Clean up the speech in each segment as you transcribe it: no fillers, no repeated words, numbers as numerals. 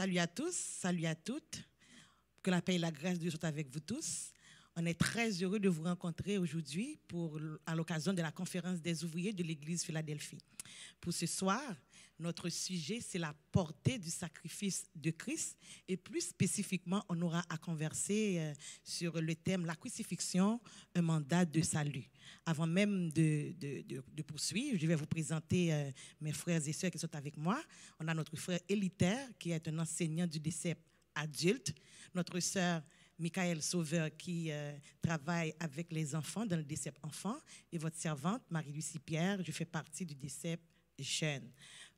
Salut à tous, salut à toutes. Que la paix et la grâce de Dieu soient avec vous tous. On est très heureux de vous rencontrer aujourd'hui à l'occasion de la conférence des ouvriers de l'Église Philadelphie. Pour ce soir, notre sujet, c'est la portée du sacrifice de Christ et plus spécifiquement, on aura à converser sur le thème la crucifixion, un mandat de salut. Avant même de poursuivre, je vais vous présenter mes frères et sœurs qui sont avec moi. On a notre frère Élitaire qui est un enseignant du DCEP adulte, notre sœur Michael Sauveur qui travaille avec les enfants dans le DCEP enfants et votre servante Marie-Lucie Pierre, je fais partie du DCEP jeune.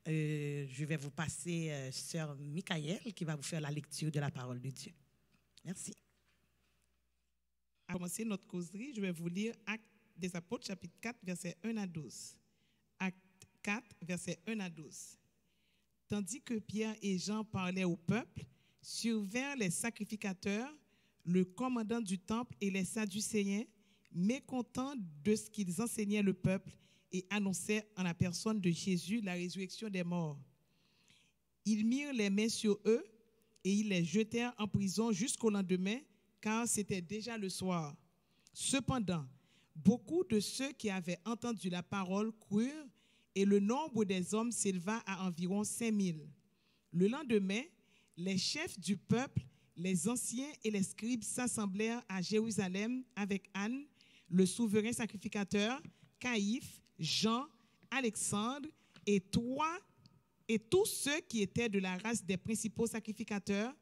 Je vais vous passer sœur Michael qui va vous faire la lecture de la parole de Dieu. Merci. À commencer notre causerie, je vais vous lire Actes des Apôtres, chapitre 4, versets 1 à 12. Acte 4, versets 1 à 12. Tandis que Pierre et Jean parlaient au peuple, survinrent les sacrificateurs, le commandant du temple et les Sadducéens, mécontents de ce qu'ils enseignaient le peuple et annonçaient en la personne de Jésus la résurrection des morts. Ils mirent les mains sur eux et ils les jetèrent en prison jusqu'au lendemain, car c'était déjà le soir. Cependant, beaucoup de ceux qui avaient entendu la parole crurent et le nombre des hommes s'éleva à environ 5000. Le lendemain, les chefs du peuple, les anciens et les scribes s'assemblèrent à Jérusalem avec Anne, le souverain sacrificateur, Caïphe, Jean, Alexandre et tous ceux qui étaient de la race des principaux sacrificateurs.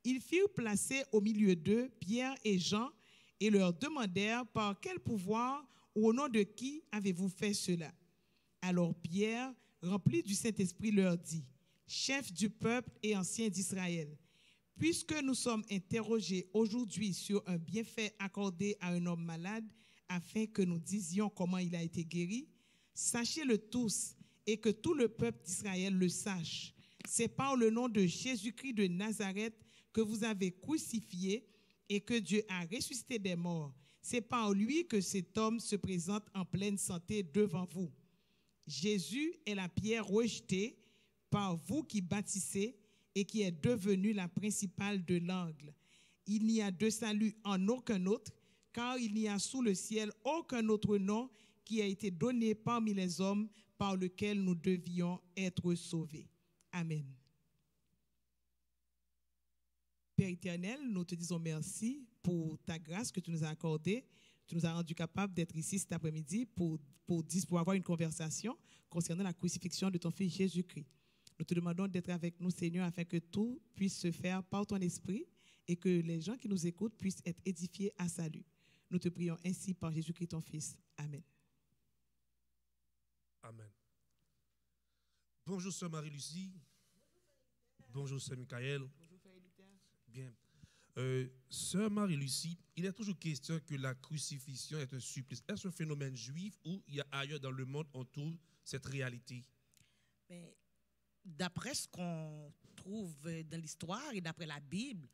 Ils firent placer au milieu d'eux Pierre et Jean et leur demandèrent par quel pouvoir ou au nom de qui avez-vous fait cela. Alors Pierre, rempli du Saint-Esprit, leur dit: chefs du peuple et anciens d'Israël, puisque nous sommes interrogés aujourd'hui sur un bienfait accordé à un homme malade, afin que nous disions comment il a été guéri, sachez-le tous et que tout le peuple d'Israël le sache. C'est par le nom de Jésus-Christ de Nazareth que vous avez crucifié et que Dieu a ressuscité des morts. C'est par lui que cet homme se présente en pleine santé devant vous. Jésus est la pierre rejetée par vous qui bâtissez et qui est devenue la principale de l'angle. Il n'y a de salut en aucun autre, car il n'y a sous le ciel aucun autre nom qui a été donné parmi les hommes par lequel nous devions être sauvés. Amen. Père éternel, nous te disons merci pour ta grâce que tu nous as accordée. Tu nous as rendus capables d'être ici cet après-midi pour avoir une conversation concernant la crucifixion de ton Fils Jésus-Christ. Nous te demandons d'être avec nous, Seigneur, afin que tout puisse se faire par ton esprit et que les gens qui nous écoutent puissent être édifiés à salut. Nous te prions ainsi par Jésus-Christ, ton Fils. Amen. Amen. Bonjour, sœur Marie-Lucie. Bonjour, sœur Michael. Bonjour, frère Élitaire. Bien. Sœur Marie-Lucie, il est toujours question que la crucifixion est un supplice. Est-ce un phénomène juif ou il y a ailleurs dans le monde on trouve cette réalité? Mais d'après ce qu'on trouve dans l'histoire et d'après la Bible,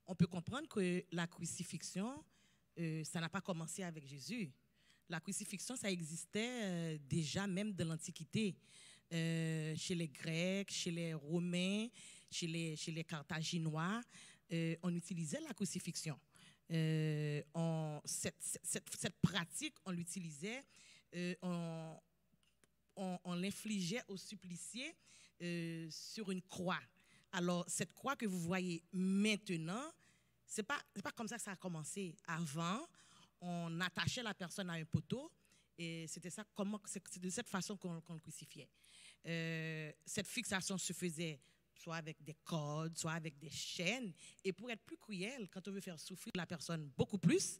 on peut comprendre que la crucifixion, ça n'a pas commencé avec Jésus. La crucifixion, ça existait déjà même dans l'Antiquité, chez les Grecs, chez les Romains, chez les Carthaginois. On utilisait la crucifixion. Cette pratique, on l'utilisait, on l'infligeait aux suppliciés sur une croix. Alors, cette croix que vous voyez maintenant, c'est pas comme ça que ça a commencé. Avant, on attachait la personne à un poteau et c'est de cette façon qu'on le crucifiait. Cette fixation se faisait soit avec des cordes, soit avec des chaînes. Et pour être plus cruel, quand on veut faire souffrir la personne beaucoup plus,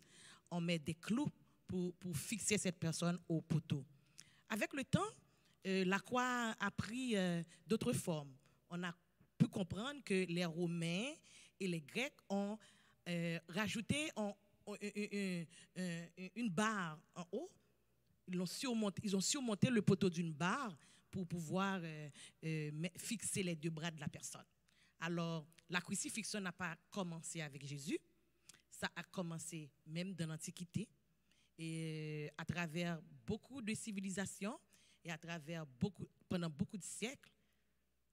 on met des clous pour fixer cette personne au poteau. Avec le temps, la croix a pris d'autres formes. On a pu comprendre que les Romains et les Grecs ont rajouté une barre en haut. Ils ont surmonté le poteau d'une barre pour pouvoir fixer les deux bras de la personne. Alors, la crucifixion n'a pas commencé avec Jésus, ça a commencé même dans l'Antiquité, et à travers beaucoup de civilisations, et pendant beaucoup de siècles,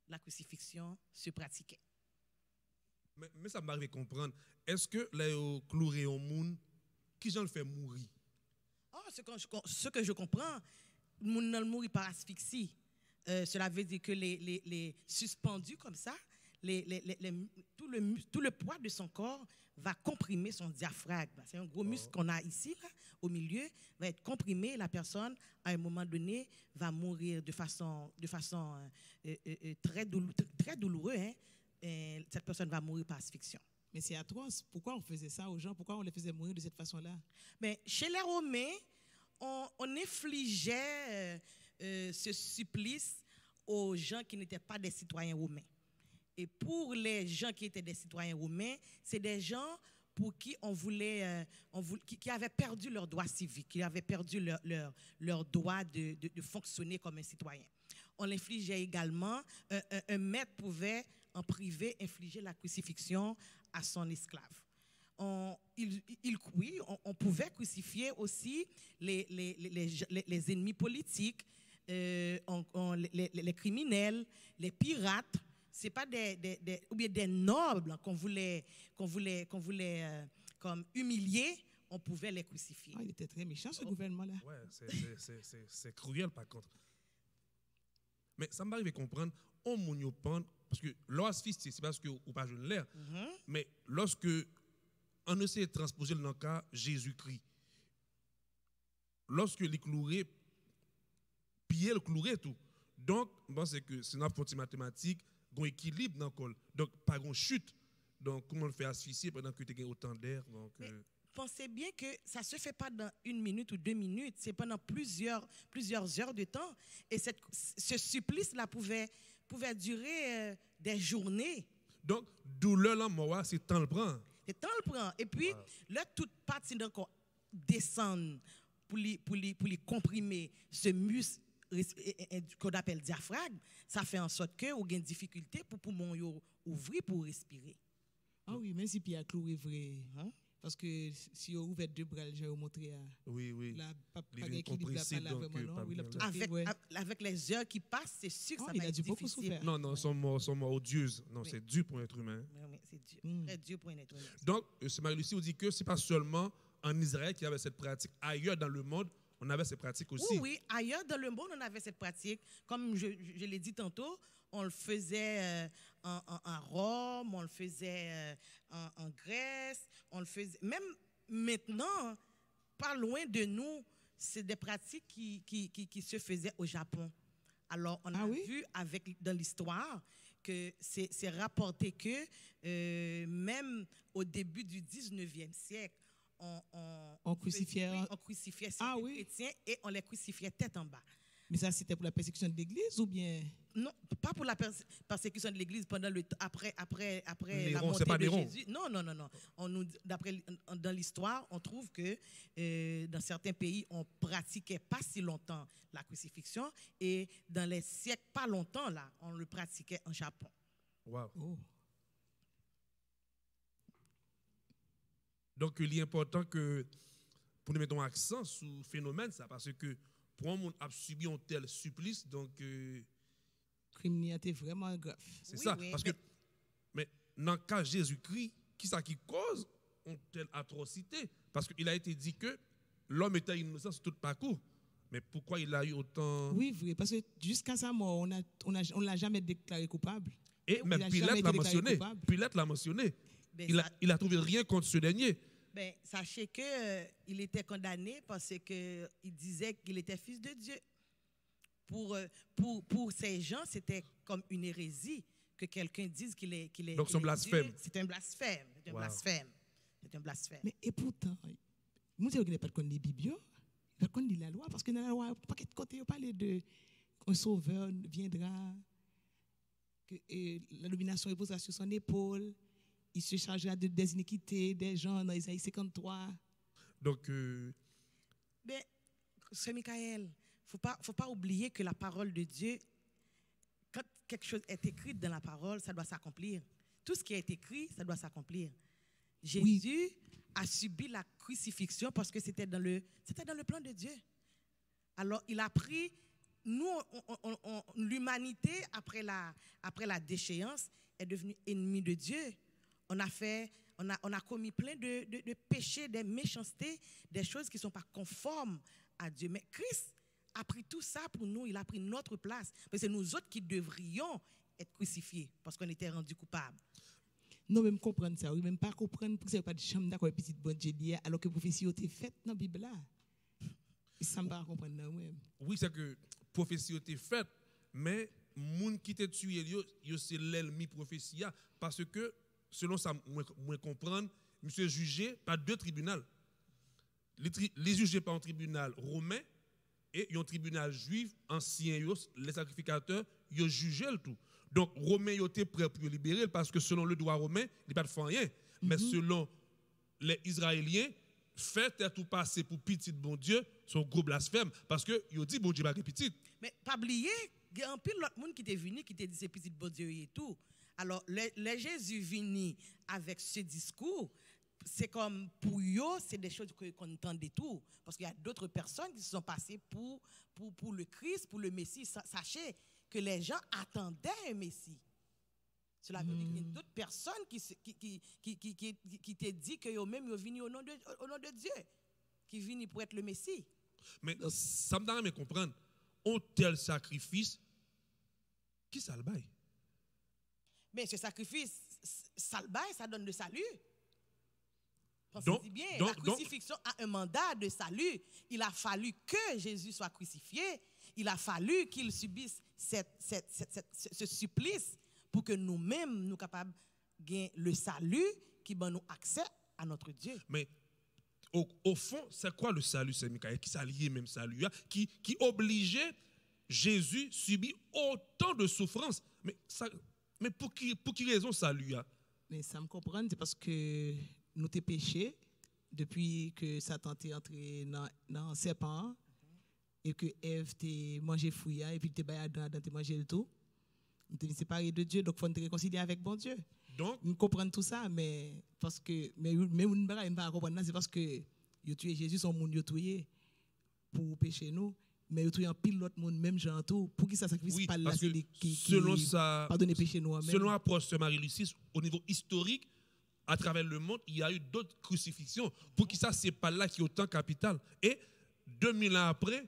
la crucifixion se pratiquait. Mais ça m'arrive à comprendre. Est-ce que là, au cloué au monde, qui j'en le fait mourir? Oh, ce que je comprends, le monde ne mourit par asphyxie. Cela veut dire que les suspendus comme ça, tout le poids de son corps va comprimer son diaphragme. C'est un gros muscle qu'on a ici, là, au milieu, va être comprimé. La personne, à un moment donné, va mourir de façon très douloureuse. Hein. Cette personne va mourir par asphyxion. Mais c'est atroce. Pourquoi on faisait ça aux gens? Pourquoi on les faisait mourir de cette façon-là? Mais chez les Romains, on infligeait ce supplice aux gens qui n'étaient pas des citoyens romains. Et pour les gens qui étaient des citoyens romains, c'est des gens pour qui qui avaient perdu leurs droits civiques, qui avaient perdu leur droit de fonctionner comme un citoyen. On l'infligeait également, un maître pouvait en privé infliger la crucifixion à son esclave. On pouvait crucifier aussi les ennemis politiques, les criminels, les pirates. C'est pas ou bien des nobles qu'on voulait comme humilier, on pouvait les crucifier. Il était très méchant ce gouvernement-là. Ouais, c'est cruel par contre. Mais ça m'arrive à comprendre, on m'y pense, parce que l'asphyxie, c'est parce que ou pas je ne l'air, mais lorsque on essaie de transposer dans le cas Jésus-Christ, lorsque les cloués, piller le cloué tout. Donc, c'est que c'est une faute mathématique, un équilibre dans le col. Donc, pas une chute. Donc, comment on le fait asphyxier pendant que tu as autant d'air? Pensez bien que ça ne se fait pas dans 1 minute ou 2 minutes, c'est pendant plusieurs heures de temps. Et ce supplice-là pouvait durer des journées. Donc, douleur, là, moi, c'est temps le prend. C'est temps le prend. Et puis, là, toute partie d'un corps descend pour lui comprimer ce muscle qu'on appelle diaphragme, ça fait en sorte que vous avez une difficulté pour poumon ouvrir pour respirer. Ah oui, même si Pierre Clou est vrai. Hein? Parce que si vous ouvrez 2 bras, je vais vous montrer. Oui. La avec les heures qui passent, c'est sûr que ça va être difficile. Non, sont morts odieuses. Non, c'est dur pour un être humain. Oui, c'est dur. Très dur pour un être humain. Donc, c'est Marie-Lucie, on dit que ce n'est pas seulement en Israël qu'il y avait cette pratique. Ailleurs dans le monde, on avait cette pratique aussi. Oui, ailleurs dans le monde, on avait cette pratique. Comme je l'ai dit tantôt, on le faisait en Rome, on le faisait en Grèce, on le faisait. Même maintenant, pas loin de nous, c'est des pratiques qui se faisaient au Japon. Alors, on a vu dans l'histoire que c'est rapporté que même au début du 19e siècle, on crucifiait certains chrétiens et on les crucifiait tête en bas. Mais ça, c'était pour la persécution de l'Église ou bien? Non, pas pour la persécution de l'Église pendant après Néron, la montée de Néron. Jésus. Non. Dans l'histoire, on trouve que dans certains pays, on pratiquait pas si longtemps la crucifixion et dans les siècles pas longtemps là, on le pratiquait en Japon. Wow. Oh. Donc, il est important que pour nous mettre un accent sur le phénomène, ça, parce que pour un monde a subi un tel supplice, donc. Criminalité vraiment grave. C'est ça. Parce que, mais dans le cas de Jésus-Christ, qui ça qui cause une telle atrocité? Parce qu'il a été dit que l'homme était innocent sur tout le parcours. Mais pourquoi il a eu autant. Oui, vrai, parce que jusqu'à sa mort, on l'a jamais déclaré coupable. Et même Pilate l'a mentionné. Pilate l'a mentionné. Il a trouvé rien contre ce dernier. Ben, sachez qu'il était condamné parce qu'il disait qu'il était fils de Dieu. Pour ces gens, c'était comme une hérésie que quelqu'un dise qu'il est. Donc, c'est un blasphème. C'est un blasphème. C'est un blasphème. C'est un blasphème. Mais et pourtant, nous ne pas de les Bibles, pas de la loi, parce que dans la loi, pas de côté, on parle de un sauveur viendra, que la domination reposera sur son épaule. Il se chargera des iniquités des gens dans Isaïe 53. Donc, mais, Sœur Michael, faut pas oublier que la parole de Dieu, quand quelque chose est écrit dans la parole, ça doit s'accomplir. Tout ce qui est écrit, ça doit s'accomplir. Jésus a subi la crucifixion parce que c'était dans le plan de Dieu. Alors, il a pris, l'humanité, après la déchéance, est devenue ennemie de Dieu. on a commis plein de péchés, des méchancetés, des choses qui ne sont pas conformes à Dieu. Mais Christ a pris tout ça pour nous, il a pris notre place. Mais c'est nous autres qui devrions être crucifiés parce qu'on était rendus coupables. Non, même comprendre ça, oui, même pas comprendre pour que ça pas de chambre d'accord petite bonne Dieu alors que prophétie a été faite dans la Bible là. Ça me pas comprendre moi-même. Oui, c'est que prophétie a été faite, mais moun qui t'a tué yo c'est l'ennemi prophétie parce que selon ça moi comprendre, monsieur jugé par deux tribunaux. Les jugés par un tribunal romain et un tribunal juif ancien, les sacrificateurs, ils ont jugé le tout. Donc, les Romains étaient prêts pour libérer parce que selon le droit romain, ils ne pas faire rien. Mais selon les Israéliens, faire tout passer pour petit bon Dieu, c'est un gros blasphème. Parce qu'ils ont dit bon Dieu pas petit. Mais pas oublier, il y a un pile l'autre monde qui était venu, qui te dit c'est petit bon Dieu et tout. Alors, les Jésus venu avec ce discours, c'est comme pour eux, c'est des choses qu'on entend et tout. Parce qu'il y a d'autres personnes qui se sont passées pour le Christ, pour le Messie. Sachez que les gens attendaient un Messie. Cela veut dire qu'il y a d'autres personnes qui te disent que eux-mêmes ils viennent au nom de Dieu, qui viennent pour être le Messie. Mais ça me donne à comprendre, un tel sacrifice, qui ça le bail? Mais ce sacrifice, ça le bail, ça donne le salut. Pensez-y bien, la crucifixion a un mandat de salut. Il a fallu que Jésus soit crucifié. Il a fallu qu'il subisse ce supplice pour que nous-mêmes, nous capables de gagner le salut qui donne nous accès à notre Dieu. Mais au fond, c'est quoi le salut, c'est Michael, qui s'allie même salut, qui obligeait Jésus subir autant de souffrances. Mais pour qui raison salut? Mais ça me comprend, c'est parce que nous t'es péché depuis que Satan t'est entré dans le serpent et que Ève t'est mangé fouilla et puis t'es baillé Adam t'es mangé le tout. Nous t'es séparé de Dieu, donc il faut te réconcilier avec bon Dieu. Donc, nous comprenons tout ça, mais parce que mais on ne peut pas comprendre, c'est parce que yo tué Jésus, son monde yo tué pour pécher nous, mais yo tué en pile l'autre monde même genre tout pour qui ça sacrifice oui, pas là qui selon ça pardonner péché nous même. Selon l'approche de Marie-Lucie au niveau historique à travers le monde, il y a eu d'autres crucifixions. Pour qui ça c'est pas là qui est autant capital et 2000 ans après,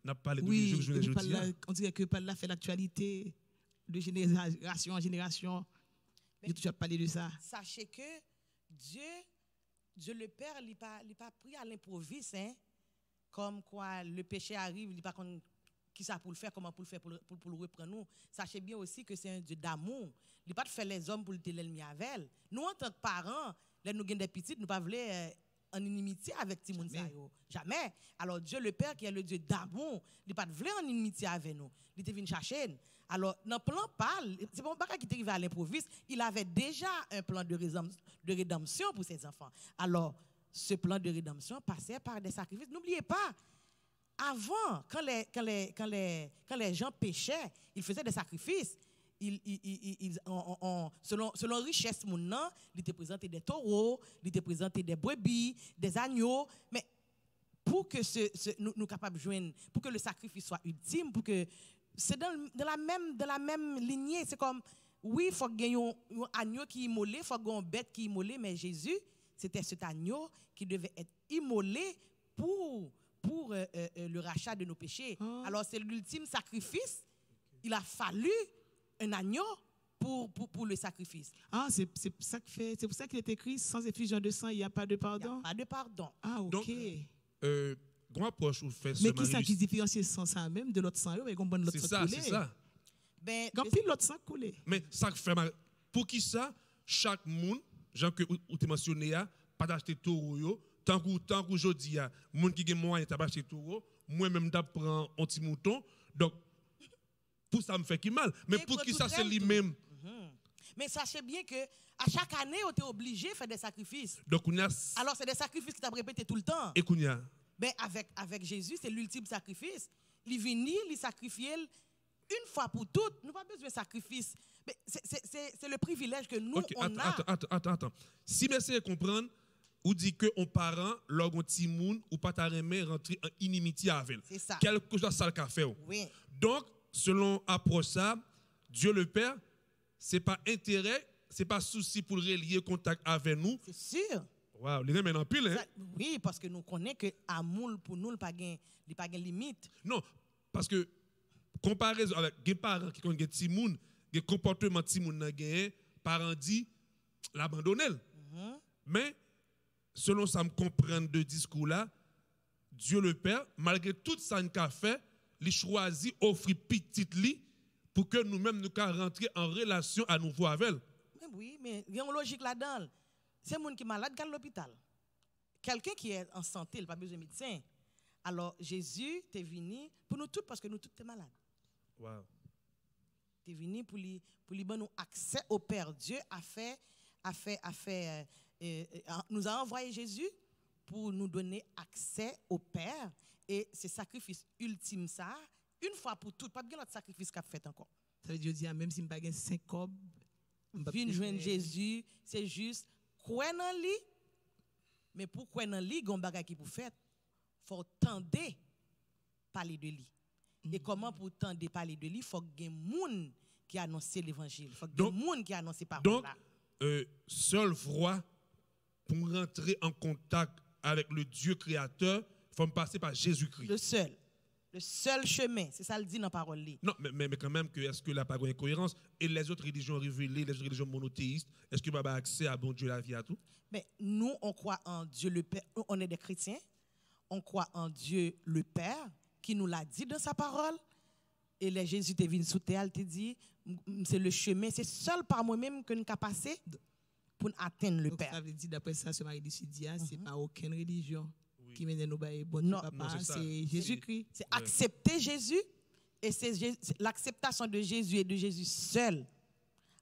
on a parlé de oui, on dirait que par là fait l'actualité de génération en génération. Je toujours parlé de ça. Sachez que Dieu le Père, il n'a pas pris à l'improviste, hein, comme quoi le péché arrive, il n'a pas qui ça pour le faire, comment pour le faire, pour le reprendre nous. Sachez bien aussi que c'est un Dieu d'amour. Il n'a pas fait les hommes pour le l'ennemi avec elle. Nous, en tant que parents, là, nous avons des petites, nous ne pouvons pas en inimitié avec Timoun Sayo. Jamais. Alors Dieu le Père, qui est le Dieu d'amour, il n'a pas voulu en inimitié avec nous. Il était venu chercher. Alors, dans le plan parle, c'est bon pas qui est arrivé à l'improviste, il avait déjà un plan de rédemption pour ses enfants. Alors, ce plan de rédemption passait par des sacrifices. N'oubliez pas, avant, quand les gens péchaient, ils faisaient des sacrifices. Selon richesse, il était présenté des taureaux, il était présenté des brebis, des agneaux. Mais pour que nous capables de joindre, pour que le sacrifice soit ultime, pour que c'est dans la même lignée. C'est comme, oui, il faut gagner un agneau qui est immolé, il faut gagner une bête qui est immolée, mais Jésus, c'était cet agneau qui devait être immolé pour le rachat de nos péchés. Alors, c'est l'ultime sacrifice. Il a fallu un agneau pour le sacrifice. Ah, c'est pour ça qu'il est écrit, sans effusion de sang, il n'y a pas de pardon? Il n'y a pas de pardon. Ah, ok. Donc, comment approche ou fait mais qui ça qui différencie sans ça même de l'autre sang, mais comprendre l'autre sang coulé. C'est ça. Ben, quand pile l'autre sang coulé. Mais ça fait mal. Pour qui ça, chaque monde, gens que ou te mentionné pas d'acheter taureau yo, tant qu'aujourd'hui monde qui gagne moyen t'a acheter taureau, moi même d'apprendre un petit mouton. Donc pour ça me fait qui mal, mais pour qui ça c'est lui-même. Mais sachez bien que à chaque année on est obligé de faire des sacrifices. Donc alors c'est des sacrifices qui t'a répété tout le temps. Et kounya. Ben avec Jésus, c'est l'ultime sacrifice. Il vient, il sacrifie une fois pour toutes. Nous n'avons pas besoin de sacrifice. Mais c'est le privilège que nous, on a. Attends. Si vous essayez de comprendre, ou dit que on parent, lorsqu'on petit moun, ou pas ta remet rentrer en inimitié avec elle. C'est ça. Quelque chose ça le qu'a fait. Oui. Donc, selon approche ça, Dieu le Père, c'est pas intérêt c'est pas souci pour relier contact avec nous. C'est sûr. Wow, les gens en pile, hein? Oui, parce que nous connaissons que l'amour pour nous, il n'y a pas de limite. Non, parce que, comparaison avec des parents qui ont des petits moun, des comportements de petits moun nan gen, parents dit l'abandonner. Mais, selon ça me comprendre de discours là, Dieu le Père, malgré tout ça qu'il a fait, il choisit offrir petit li pour que nous-mêmes nous puissions rentrer en relation à nouveau avec elle. Mais oui, mais il y a une logique là-dedans. C'est un monde qui est malade qui est à l'hôpital. Quelqu'un qui est en santé, il n'a pas besoin de médecin. Alors Jésus est venu pour nous tous parce que nous tous sommes malades. Wow. Il est venu pour lui donner accès au Père. Dieu nous a envoyé Jésus pour nous donner accès au Père. Et c'est sacrifice ultime ça, une fois pour toutes. Pas bien notre sacrifice qu'a fait encore. Ça veut dire même si je n'ai pas 5 cob, venir joindre Jésus, c'est juste croire dans lui. Mais pour croire dans lui, il y a un bagage qui pour faire. Il faut tendre parler de lui. Et comment pour tendre parler de lui, il faut qu'il y ait des gens qui annoncent l'évangile. Il faut qu'il y ait des gens qui annoncent parole. Donc, seule voie pour rentrer en contact avec le Dieu créateur, il faut passer par Jésus-Christ. Le seul chemin, c'est ça le dit dans la parole. Non, mais quand même, est-ce que la parole est incohérence? Et les autres religions révélées, les autres religions monothéistes, est-ce qu'il va avoir accès à bon Dieu, la vie, à tout? Mais nous, on croit en Dieu le Père. On est des chrétiens. On croit en Dieu le Père qui nous l'a dit dans sa parole. Et les Jésus est venu sous terre, il te dit, c'est le chemin, c'est seul par moi-même que nous avons passé pour atteindre le Père. Ça veut dire, d'après ça, ce Marie-Lucie dit, c'est pas aucune religion qui mène nous à bon Non, papa, c'est Jésus-Christ. C'est accepter Jésus, et c'est l'acceptation de Jésus et de Jésus seul.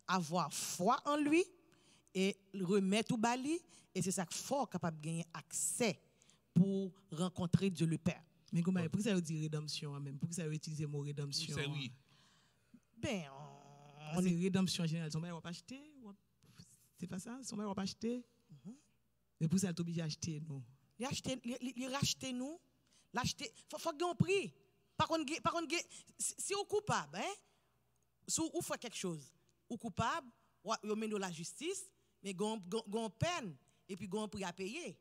Avoir foi en lui et remettre au bali, et c'est ça qu'il faut capable de gagner accès pour rencontrer Dieu le Père. Mais comment, pour que ça veut dire rédemption même? Pour que ça veut utiliser le mot rédemption? C'est oui. Ben, on est rédemption en général. Son mère va pas acheter? C'est pas ça? Son mère va pas acheter? Mais pour ça, elle est obligée d'acheter, non? Il racheter nous. L'acheter. Faut qu'il y ait un prix. Par contre, si vous êtes coupable, hein, si vous faites quelque chose, vous êtes coupable, vous menez la justice, mais vous avez une peine, et puis vous avez un prix à payer.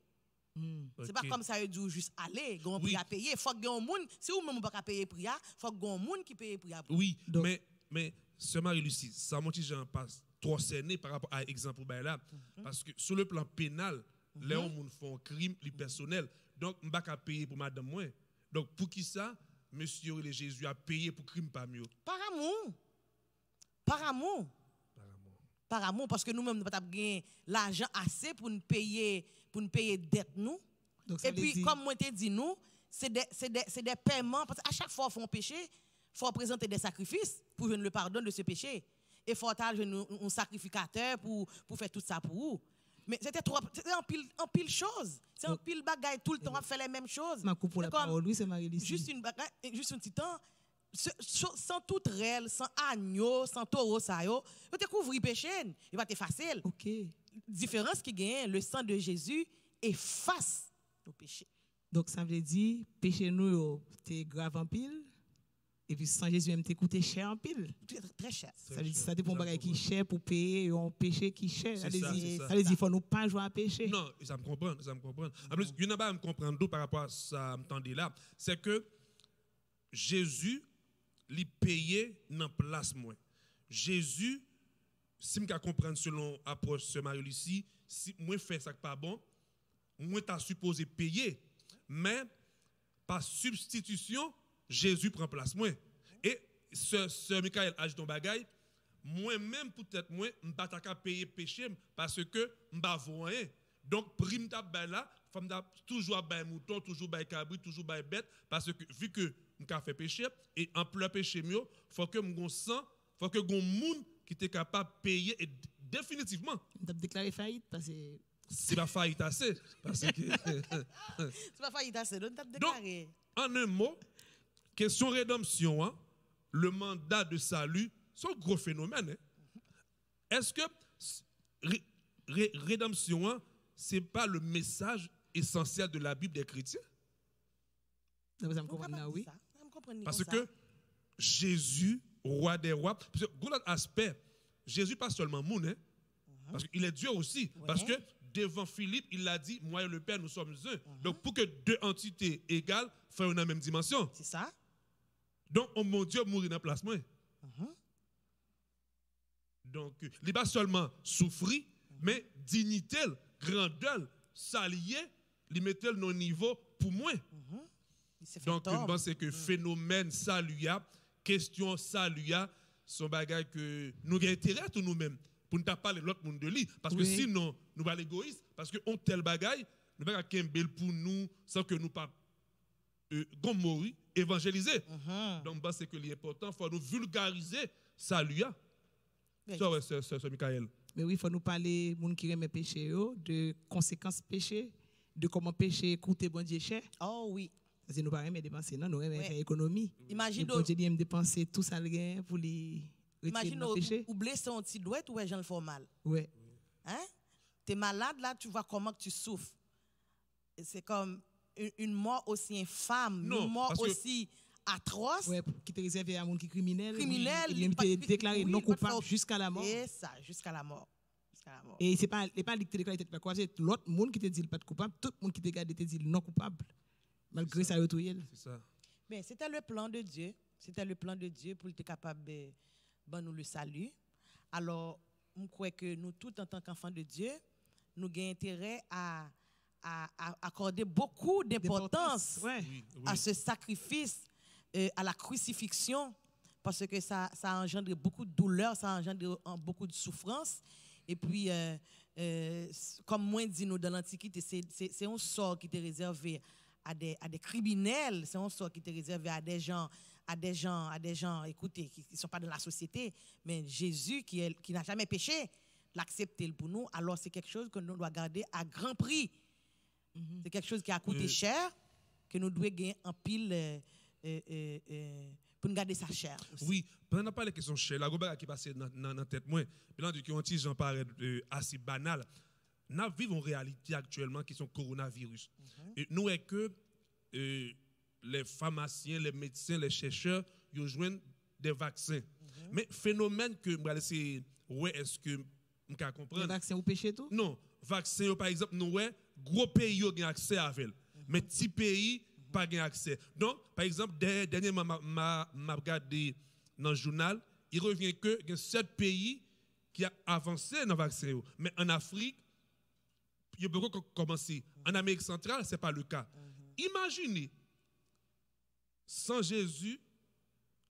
C'est pas comme ça, vous juste aller, vous avez un prix à payer. Faut qu'il y ait un monde, si vous ne pouvez pas payer le prix, il faut qu'il y ait un monde qui paye le prix. Oui, mais Sœur Marie-Lucie, ça mon petit Jean passe trop cerné par rapport à l'exemple là, parce que sur le plan pénal, les gens font un crime personnel. Donc, je ne vais pas payer pour madame moi. Donc, pour qui ça, monsieur et Jésus a payé pour crime pas mieux? Par amour. Par amour. Par amour, parce que nous-mêmes, nous n'avons pas gagné l'argent assez pour nous payer dette nous. Donc, et puis, comme moi t'ai dit, nous, c'est des paiements. Parce qu'à chaque fois qu'on fait un péché, il faut présenter des sacrifices pour jouer le pardon de ce péché. Et il faut avoir un sacrificateur pour faire tout ça pour vous. Mais c'était en pile chose. C'est en pile bagaille tout le temps à faire les mêmes choses. Ma coupe pour la parole, oui, c'est Marie-Lucie. Juste un petit temps, sans tout réel, sans agneau, sans taureau, ça yo, vous découvrez le péché, il va être facile. OK. Différence qui gagne, le sang de Jésus efface nos péchés. Donc ça veut dire péché nous c'est grave en pile. Et puis sans Jésus même t'écouter cher en pile. Très cher. Ça veut dire ça dépend bagage qui cher pour payer un péché qui cher. Ça veut dire faut nous pas jouer à péché. Non, ça me comprend. En plus, il y en a pas à me comprendre par rapport à ça m'entendez là, c'est que Jésus lui payé dans place moi. Jésus si me comprendre selon approche de Marie-Lucie, si moi fais ça pas bon, moi t'as supposé payer, mais par substitution Jésus prend place moi. Et ce Michael a dit ton bagaille, moi-même peut-être moi m'pas ta payer péché parce que m'pas rien. Donc prime ta là, faut toujours bailler mouton, toujours bailler cabri, toujours bailler bête parce que vu que m'ka fait péché et en plein péché mieux, faut que m'gon sang, faut que gon monde qui était capable de payer et définitivement. Tu as déclaré faillite parce que c'est pas faillite assez parce que c'est pas faillite assez, donc tu as déclaré. Donc, en un mot, question rédemption, hein, le mandat de salut, c'est un gros phénomène. Hein. Est-ce que rédemption, hein, ce n'est pas le message essentiel de la Bible des chrétiens? Ça me comprend, oui. Parce que Jésus, roi des rois, parce que l'autre aspect, Jésus pas seulement moun, hein, Parce qu'il est Dieu aussi. Ouais. Parce que devant Philippe, il a dit, moi et le Père, nous sommes un. Donc pour que deux entités égales fassent une même dimension. C'est ça. Donc, mon Dieu mourit dans la place. Moi. Donc, il n'est pas seulement souffrir, mais dignité, grandeur, s'allier, il mettait le niveau pour moi. Donc, je pense que phénomène saluya, question saluya, sont bagages que nous avons intérêt à tout nous-mêmes pour ne pas parler de l'autre monde de lui. Parce que sinon, nous sommes égoïstes, parce qu'on tel bagaille, nous ne pouvons pas bel pour nous sans que nous ne pas mourir, évangéliser. Donc, je pense que l'important, il faut nous vulgariser saluya. Ça, ouais, c'est Michael. Mais oui, il faut nous parler de gens qui aiment péché, de conséquences péché, de comment péché coûte bon Dieu cher. Oh oui. Parce que nous ne pouvons pas dépenser, non, nous devons faire économie. Imagine bon Dieu aime dépenser tout ça pour les retirer dans le péché. Ou blesser un petit doigt ou j'en le fais mal. Oui. Hein? Tu es malade là, tu vois comment tu souffres. C'est comme une mort aussi infâme, une mort aussi atroce. Oui, qui est réservé à un monde qui est criminel. Criminel. Il est déclaré non coupable jusqu'à la mort. C'est ça, jusqu'à la mort. Et ce n'est pas lui qui te déclare pas quoi, c'est l'autre monde qui te dit pas de coupable, tout le monde qui te regarde te dit non coupable. Malgré ça, c'est ça. Mais c'était le plan de Dieu. C'était le plan de Dieu pour être capable de nous le salut. Alors, je crois que nous tous, en tant qu'enfants de Dieu, nous avons intérêt à accorder beaucoup d'importance à ce sacrifice, à la crucifixion, parce que ça engendre beaucoup de douleur, ça engendre beaucoup de souffrance. Et puis, comme moi dit nous dans l'Antiquité, c'est un sort qui était réservé à des criminels, c'est un sort qui était réservé à des gens, écoutez, qui ne sont pas dans la société, mais Jésus qui n'a jamais péché, l'accepter pour nous, alors c'est quelque chose que nous devons garder à grand prix. C'est quelque chose qui a coûté cher, que nous devons gagner en pile pour nous garder ça cher. Aussi. Oui, pendant qu'on parle de questions chères, la gobaga qui passe dans la tête, moi, pendant que on j'en parle assez banal. Nous vivons une réalité actuellement qui sont coronavirus. Et nous est que les pharmaciens, les médecins, les chercheurs, ils joignent des vaccins. Mais phénomène que c'est est-ce que on peut comprendre? Les vaccins ou péché tout? Non, vaccin par exemple, nous gros pays ont accès à elle. Mais petits pays pas accès. Donc par exemple, dernièrement m'a regardé dans le journal, il revient que il y a 7 pays qui a avancé dans le vaccin. Mais en Afrique, il y a beaucoup qui commencé. En Amérique centrale, ce n'est pas le cas. Imaginez, sans Jésus,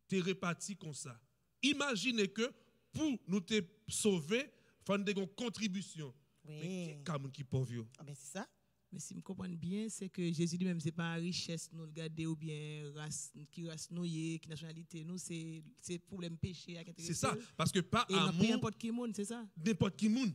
tu es réparti comme ça. Imaginez que pour nous te sauver, il faut une contribution. Oui. Mais qui est pauvre? Ah ben c'est ça. Mais si je comprends bien, c'est que Jésus lui-même, ce n'est pas la richesse nous regarder ou bien qui race nous, qui nationalité nous, c'est problème péché. C'est ça, parce que pas amour. N'importe qui monde, c'est ça? N'importe qui monde.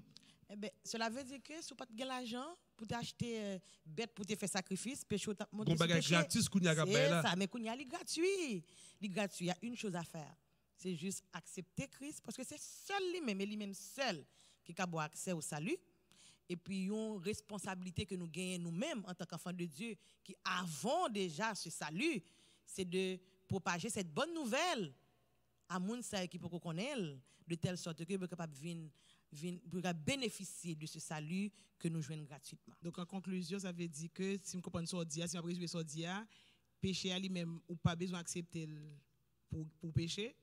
Eh ben, cela veut dire que si tu n'as pas l'argent pour t'acheter bête pour te faire sacrifice, péché ou monter sur péché. Gratis, c'est ça, mais il est gratuit. Il est gratuit. Il y a une chose à faire. C'est juste accepter Christ, parce que c'est seul lui-même seul qui a avoir accès au salut. Et puis, une responsabilité que nous gagnons nous-mêmes en tant qu'enfants de Dieu, qui avons déjà ce salut, c'est de propager cette bonne nouvelle à moun qui peut connaître, de telle sorte que nous sommes capables de bénéficier de ce salut que nous jouons gratuitement. Donc, en conclusion, ça veut dire que si nous comprenons ce dia, si nous résumer ce dia, péché à lui-même, ou pas besoin d'accepter pour pécher.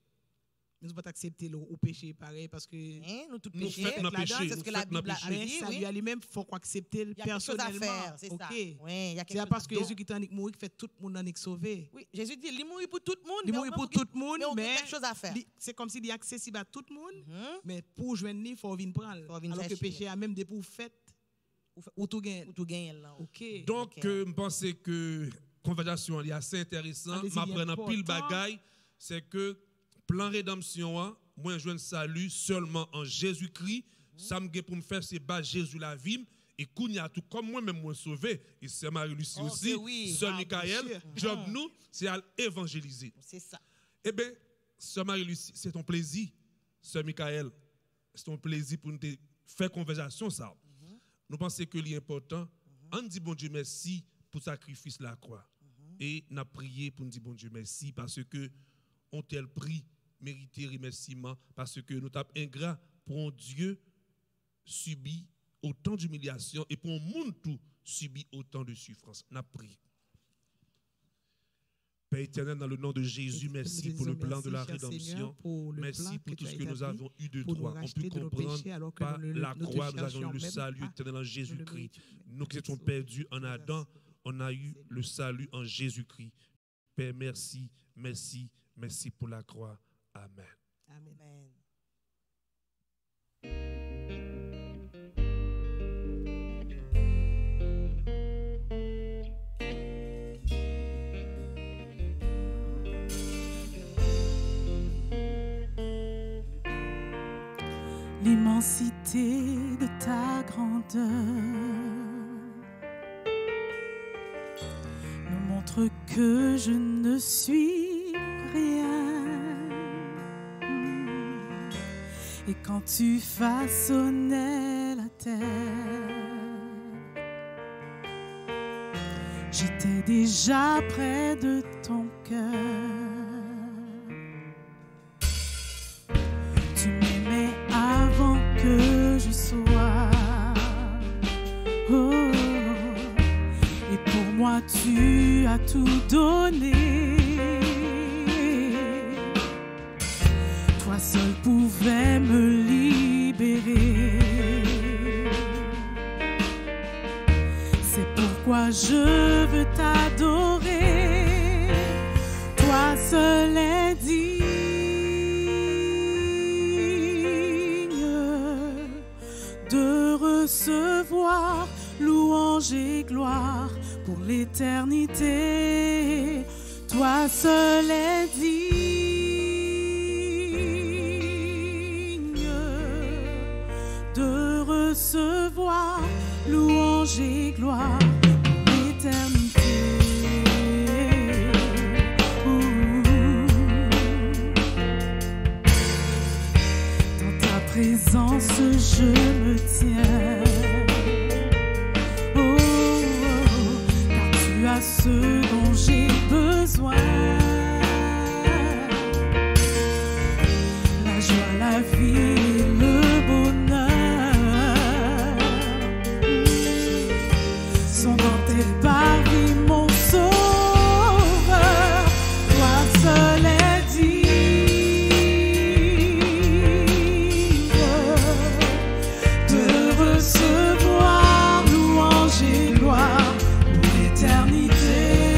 Nous ne pouvons pas accepter ou péché pareil parce que nous tous péchés, c'est ce que la Bible a dit. Ça lui lui-même faut qu'on accepte personnellement. Il y a quelque chose à faire, c'est ça. Oui, c'est parce que Jésus qui t'a mourir qui fait tout le monde en sauvé. Oui, Jésus dit il mourit pour tout le monde. Il mourit pour tout le monde, mais il y a quelque chose à faire. C'est comme s'il est accessible à tout le monde, mais pour joindre il faut venir prendre. Alors que péché a même des pour fait ou tout gain là. OK. Donc je pense que conversation est assez intéressante, m'apprendre pile bagaille, c'est que plan rédemption, moi je salut seulement en Jésus-Christ. Ça me pour me faire c'est bas Jésus la vie et kounya tout comme moi même moi sauvé et c'est Marie-Lucie aussi, sœur Michael, job nous c'est à évangéliser. C'est ça. Eh bien, sœur Marie-Lucie, c'est ton plaisir, sœur Michael. C'est ton plaisir pour nous faire conversation ça. Nous pensons que l'important, on dit bon Dieu merci pour le sacrifice de la croix. Et nous prié pour nous dire bon Dieu merci parce que on tel prix mérité remerciement parce que nous sommes ingrats pour un Dieu subi autant d'humiliation et pour un monde tout subit autant de souffrance. N'a pris. Père éternel, dans le nom de Jésus, merci pour le plan de la rédemption. Merci pour tout ce que nous avons eu de toi. On peut comprendre par la croix, nous avons eu le salut éternel en Jésus-Christ. Nous qui étions perdus en Adam, on a eu le salut en Jésus-Christ. Père, merci, merci, merci pour la croix. Amen. Amen. L'immensité de ta grandeur me montre que je ne suis rien. Et quand tu façonnais la terre, j'étais déjà près de ton cœur. Tu m'aimais avant que je sois. Oh, et pour moi tu as tout donné. Toi seul pouvais me libérer. C'est pourquoi je veux t'adorer. Toi seul est digne de recevoir louange et gloire pour l'éternité. Toi seul est digne de recevoir louange et gloire pour l'éternité. Dans ta présence je me tiens. Car tu as ce dont j'ai besoin. La joie, la vie et le bonheur sont dans tes parvis, mon sauveur. Toi seul est digne de recevoir louange et gloire pour l'éternité.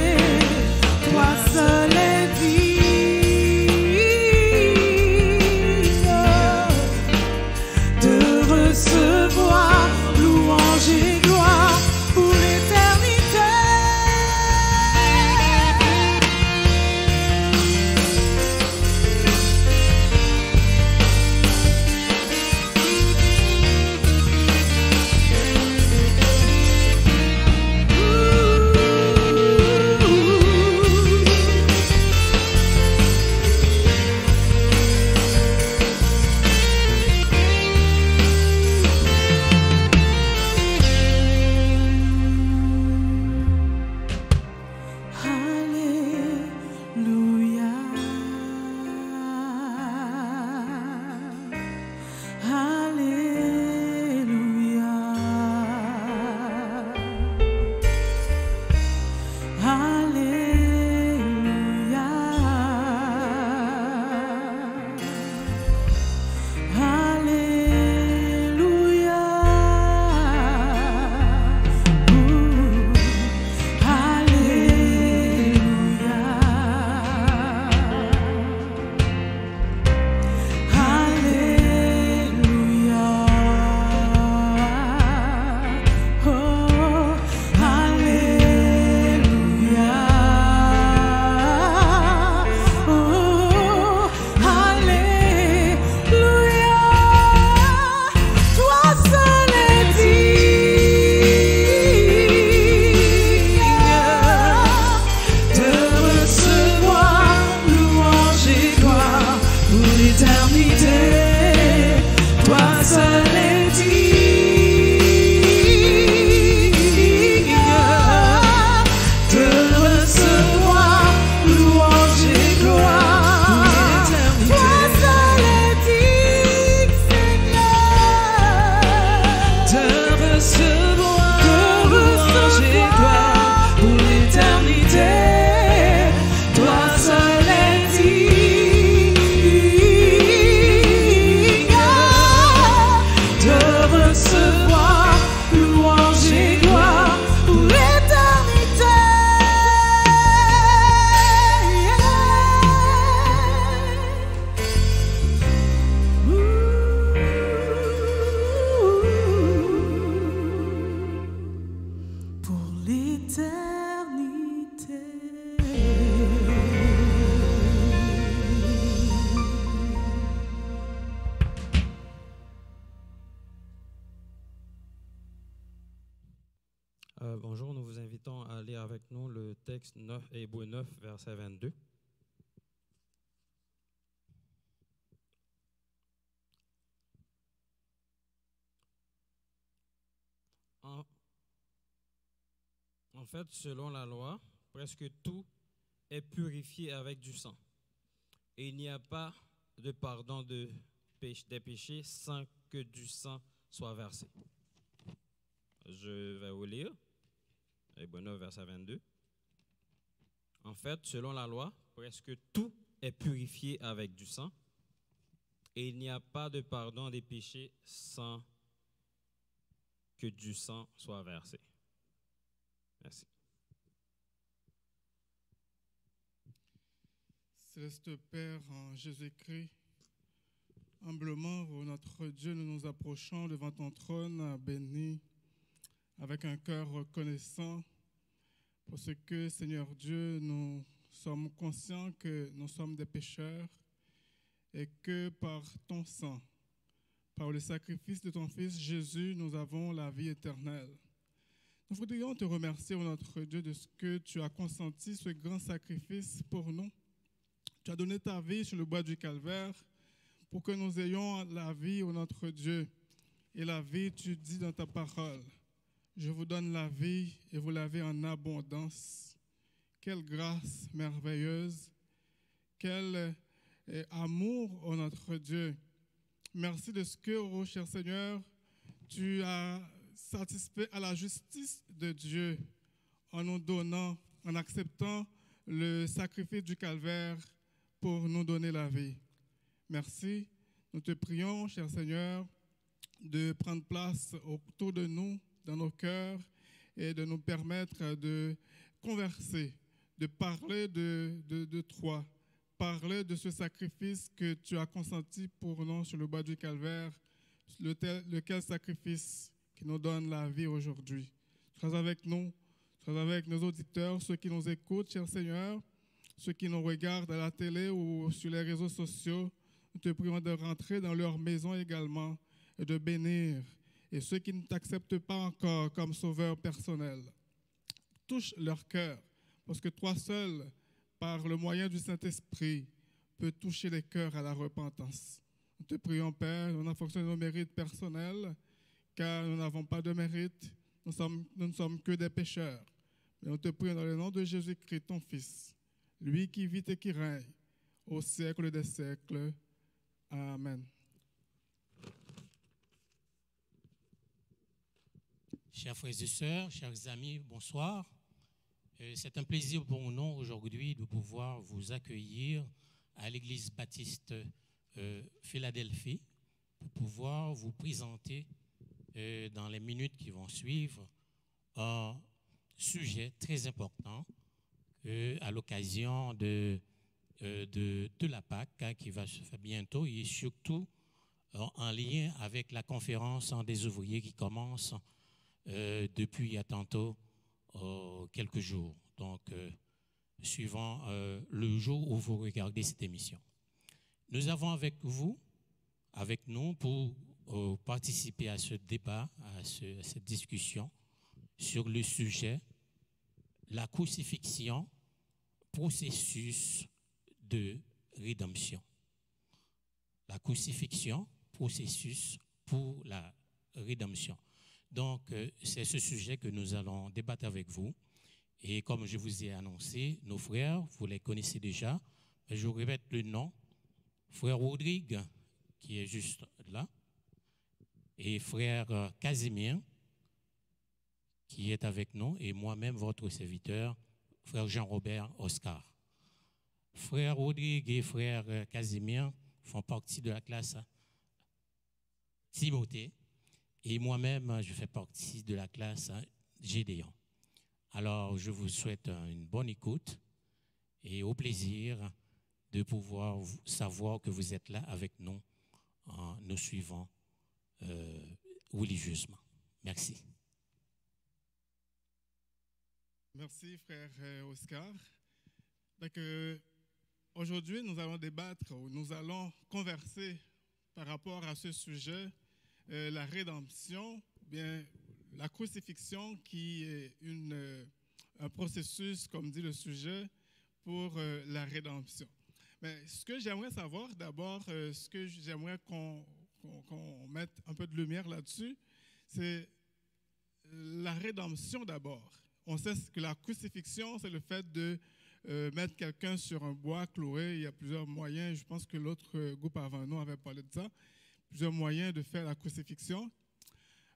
Bonjour, nous vous invitons à lire avec nous le texte 9, Hébreux 9, verset 22. En fait, selon la loi, presque tout est purifié avec du sang. Et il n'y a pas de pardon des péchés sans que du sang soit versé. Je vais vous lire. Hébreux 9, verset 22. En fait, selon la loi, presque tout est purifié avec du sang. Et il n'y a pas de pardon des péchés sans que du sang soit versé. Merci. Céleste Père, en Jésus-Christ, humblement, ô notre Dieu, nous nous approchons devant ton trône béni, avec un cœur reconnaissant pour ce que, Seigneur Dieu, nous sommes conscients que nous sommes des pécheurs et que par ton sang, par le sacrifice de ton Fils Jésus, nous avons la vie éternelle. Nous voudrions te remercier, ô notre Dieu, de ce que tu as consenti ce grand sacrifice pour nous. Tu as donné ta vie sur le bois du Calvaire pour que nous ayons la vie, ô notre Dieu. Et la vie, tu dis dans ta parole, je vous donne la vie et vous l'avez en abondance. Quelle grâce merveilleuse, quel amour, ô notre Dieu. Merci de ce que, ô cher Seigneur, tu as satisfait à la justice de Dieu en nous donnant, en acceptant le sacrifice du Calvaire pour nous donner la vie. Merci. Nous te prions, cher Seigneur, de prendre place autour de nous, dans nos cœurs, et de nous permettre de converser, de parler de toi, parler de ce sacrifice que tu as consenti pour nous sur le bois du Calvaire, lequel sacrifice qui nous donne la vie aujourd'hui. Sois avec nous, sois avec nos auditeurs, ceux qui nous écoutent, cher Seigneur, ceux qui nous regardent à la télé ou sur les réseaux sociaux. Nous te prions de rentrer dans leur maison également et de bénir. Et ceux qui ne t'acceptent pas encore comme sauveur personnel, touche leur cœur, parce que toi seul, par le moyen du Saint-Esprit, peux toucher les cœurs à la repentance. Nous te prions, Père, non en fonction de nos mérites personnels, car nous n'avons pas de mérite, nous ne sommes que des pécheurs. Mais nous te prions dans le nom de Jésus-Christ, ton Fils, lui qui vit et qui règne au siècle des siècles. Amen. Chers frères et sœurs, chers amis, bonsoir. C'est un plaisir pour nous aujourd'hui de pouvoir vous accueillir à l'église baptiste Philadelphie pour pouvoir vous présenter dans les minutes qui vont suivre un sujet très important à l'occasion de la Pâque qui va se faire bientôt et surtout en lien avec la conférence des ouvriers qui commence depuis il y a tantôt quelques jours, donc suivant le jour où vous regardez cette émission. Nous avons avec nous pour participer à ce débat, à cette discussion sur le sujet la crucifixion, processus de rédemption. La crucifixion, processus pour la rédemption. Donc, c'est ce sujet que nous allons débattre avec vous. Et comme je vous ai annoncé, nos frères, vous les connaissez déjà, mais je vous répète le nom. Frère Rodrigue, qui est juste là, et frère Casimir, qui est avec nous, et moi-même, votre serviteur, frère Jean-Robert Oscar. Frère Rodrigue et frère Casimir font partie de la classe Timothée, et moi-même, je fais partie de la classe Gédéon. Alors, je vous souhaite une bonne écoute et au plaisir de pouvoir savoir que vous êtes là avec nous en nous suivant religieusement. Merci. Merci, frère Oscar. Donc, aujourd'hui, nous allons débattre, ou nous allons converser par rapport à ce sujet, la rédemption, bien la crucifixion, qui est un processus, comme dit le sujet, pour la rédemption. Mais ce que j'aimerais savoir d'abord, ce que j'aimerais qu'on mette un peu de lumière là-dessus, c'est la rédemption d'abord. On sait que la crucifixion, c'est le fait de mettre quelqu'un sur un bois cloué. Il y a plusieurs moyens. Je pense que l'autre groupe avant nous avait parlé de ça. Plusieurs moyens de faire la crucifixion.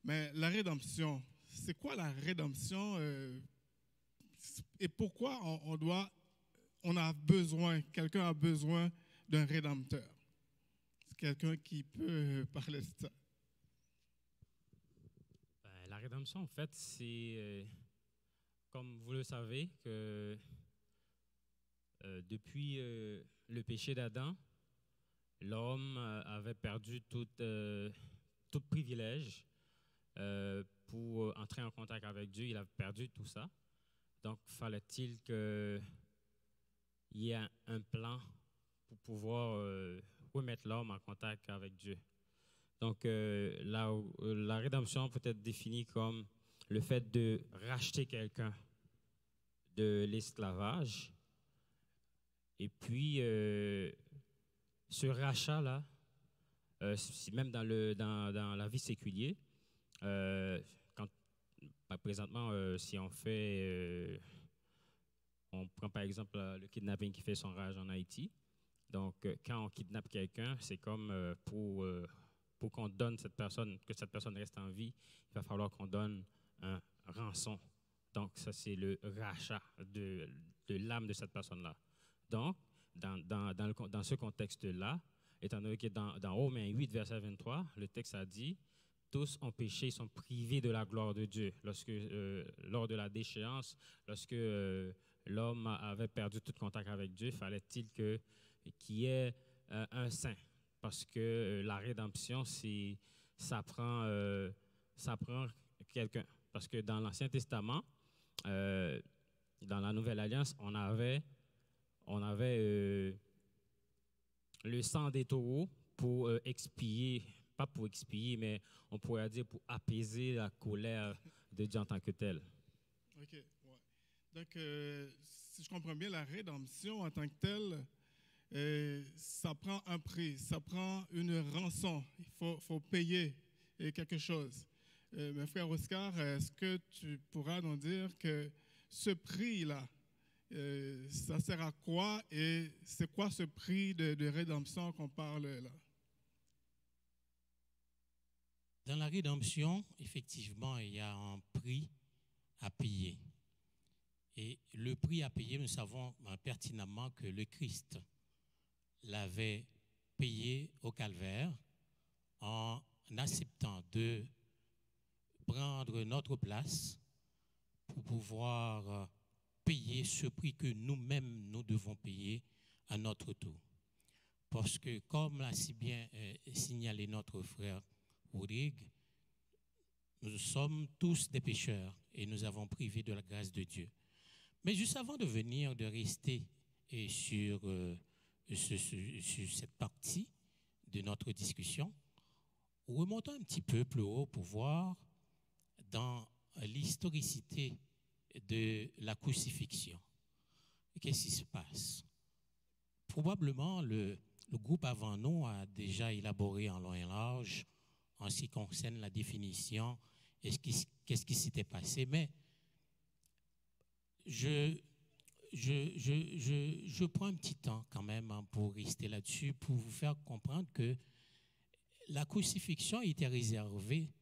Mais la rédemption, c'est quoi la rédemption et pourquoi quelqu'un a besoin d'un rédempteur? C'est quelqu'un qui peut parler de ça. La rédemption, en fait, c'est, comme vous le savez, que depuis le péché d'Adam, l'homme avait perdu tout privilège pour entrer en contact avec Dieu. Il a perdu tout ça. Donc, fallait-il qu'il y ait un plan pour pouvoir remettre l'homme en contact avec Dieu. Donc, la rédemption peut être définie comme le fait de racheter quelqu'un de l'esclavage. Et puis, ce rachat-là, même dans la vie séculière, présentement, si on prend par exemple le kidnapping qui fait son rage en Haïti. Donc, quand on kidnappe quelqu'un, c'est comme pour qu'on donne que cette personne reste en vie, il va falloir qu'on donne un rançon. Donc, ça, c'est le rachat de l'âme de cette personne-là. Donc, dans ce contexte-là, étant donné que dans Romains 8, verset 23, le texte a dit « Tous ont péché, ils sont privés de la gloire de Dieu. » Lors de la déchéance, lorsque l'homme avait perdu tout contact avec Dieu, fallait-il qu'il y ait un saint. Parce que la rédemption, ça prend quelqu'un. Parce que dans l'Ancien Testament, dans la Nouvelle Alliance, on avait le sang des taureaux pour expier, pas pour expier, mais on pourrait dire pour apaiser la colère de Dieu en tant que tel. OK, ouais. Donc, si je comprends bien, la rédemption en tant que telle, ça prend un prix, ça prend une rançon. Il faut payer quelque chose. Mon frère Oscar, est-ce que tu pourras nous dire que ce prix-là, ça sert à quoi et c'est quoi ce prix de rédemption qu'on parle là? Dans la rédemption, effectivement, il y a un prix à payer. Et le prix à payer, nous savons pertinemment que le Christ l'avait payé au calvaire en acceptant de prendre notre place pour pouvoir payer ce prix que nous-mêmes nous devons payer à notre tour. Parce que comme l'a si bien signalé notre frère Rodrigue, nous sommes tous des pécheurs et nous avons privé de la grâce de Dieu. Mais juste avant de rester sur cette partie de notre discussion, remontons un petit peu plus haut pour voir dans l'historicité de la crucifixion. Qu'est-ce qui se passe? Probablement, le groupe avant nous a déjà élaboré en long et large en ce qui concerne la définition et qu'est-ce qui s'était passé. Mais je prends un petit temps quand même pour rester là-dessus, pour vous faire comprendre que la crucifixion était réservée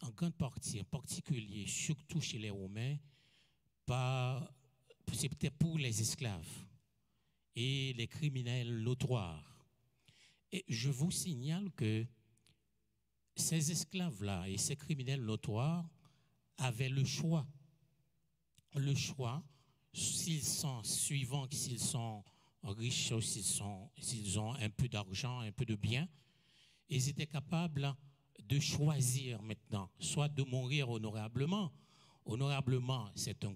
en grande partie, en particulier, surtout chez les Romains, c'était pour les esclaves et les criminels notoires. Et je vous signale que ces esclaves-là et ces criminels notoires avaient le choix, s'ils sont suivants, s'ils sont riches, s'ils ont un peu d'argent, un peu de biens, ils étaient capables de choisir maintenant, soit de mourir honorablement honorablement, c'est un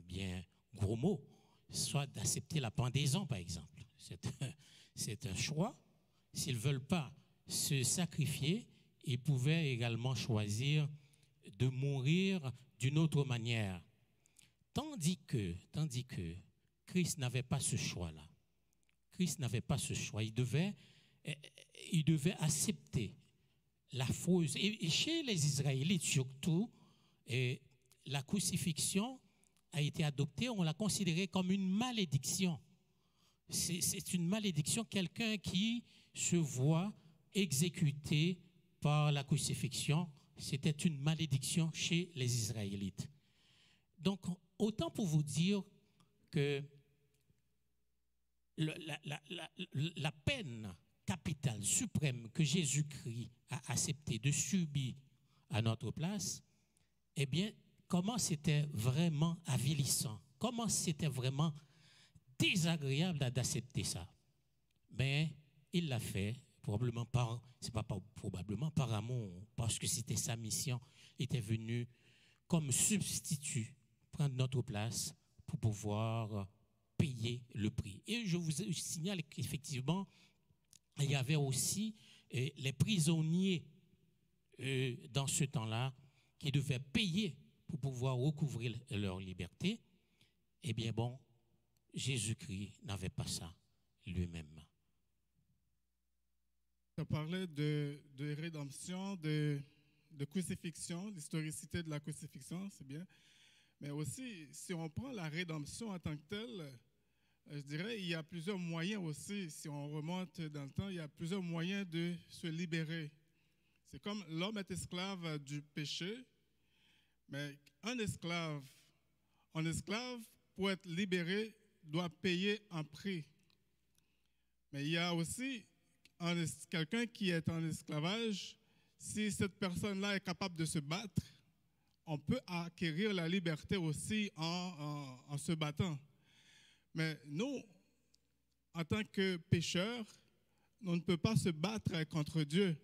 bien gros mot, soit d'accepter la pendaison, par exemple. C'est un choix. S'ils ne veulent pas se sacrifier, ils pouvaient également choisir de mourir d'une autre manière. Tandis que Christ n'avait pas ce choix-là. Christ n'avait pas ce choix. Il devait accepter l'affreuse. Et chez les Israélites surtout, la crucifixion a été adoptée, on l'a considérée comme une malédiction. C'est une malédiction, quelqu'un qui se voit exécuté par la crucifixion, c'était une malédiction chez les Israélites. Donc, autant pour vous dire que la peine capitale, suprême que Jésus-Christ a accepté de subir à notre place, eh bien, comment c'était vraiment avilissant, comment c'était vraiment désagréable d'accepter ça. Mais il l'a fait, probablement par amour, parce que c'était sa mission. Il était venu comme substitut prendre notre place pour pouvoir payer le prix. Et je vous signale qu'effectivement, il y avait aussi les prisonniers dans ce temps-là qui devaient payer pour pouvoir recouvrir leur liberté. Eh bien bon, Jésus-Christ n'avait pas ça lui-même. Tu as parlé de rédemption, de crucifixion, l'historicité de la crucifixion, c'est bien. Mais aussi, si on prend la rédemption en tant que telle, je dirais il y a plusieurs moyens aussi, si on remonte dans le temps, il y a plusieurs moyens de se libérer. C'est comme l'homme est esclave du péché, mais un esclave, pour être libéré, doit payer un prix. Mais il y a aussi quelqu'un qui est en esclavage, si cette personne-là est capable de se battre, on peut acquérir la liberté aussi en se battant. Mais nous, en tant que pécheurs, on ne peut pas se battre contre Dieu.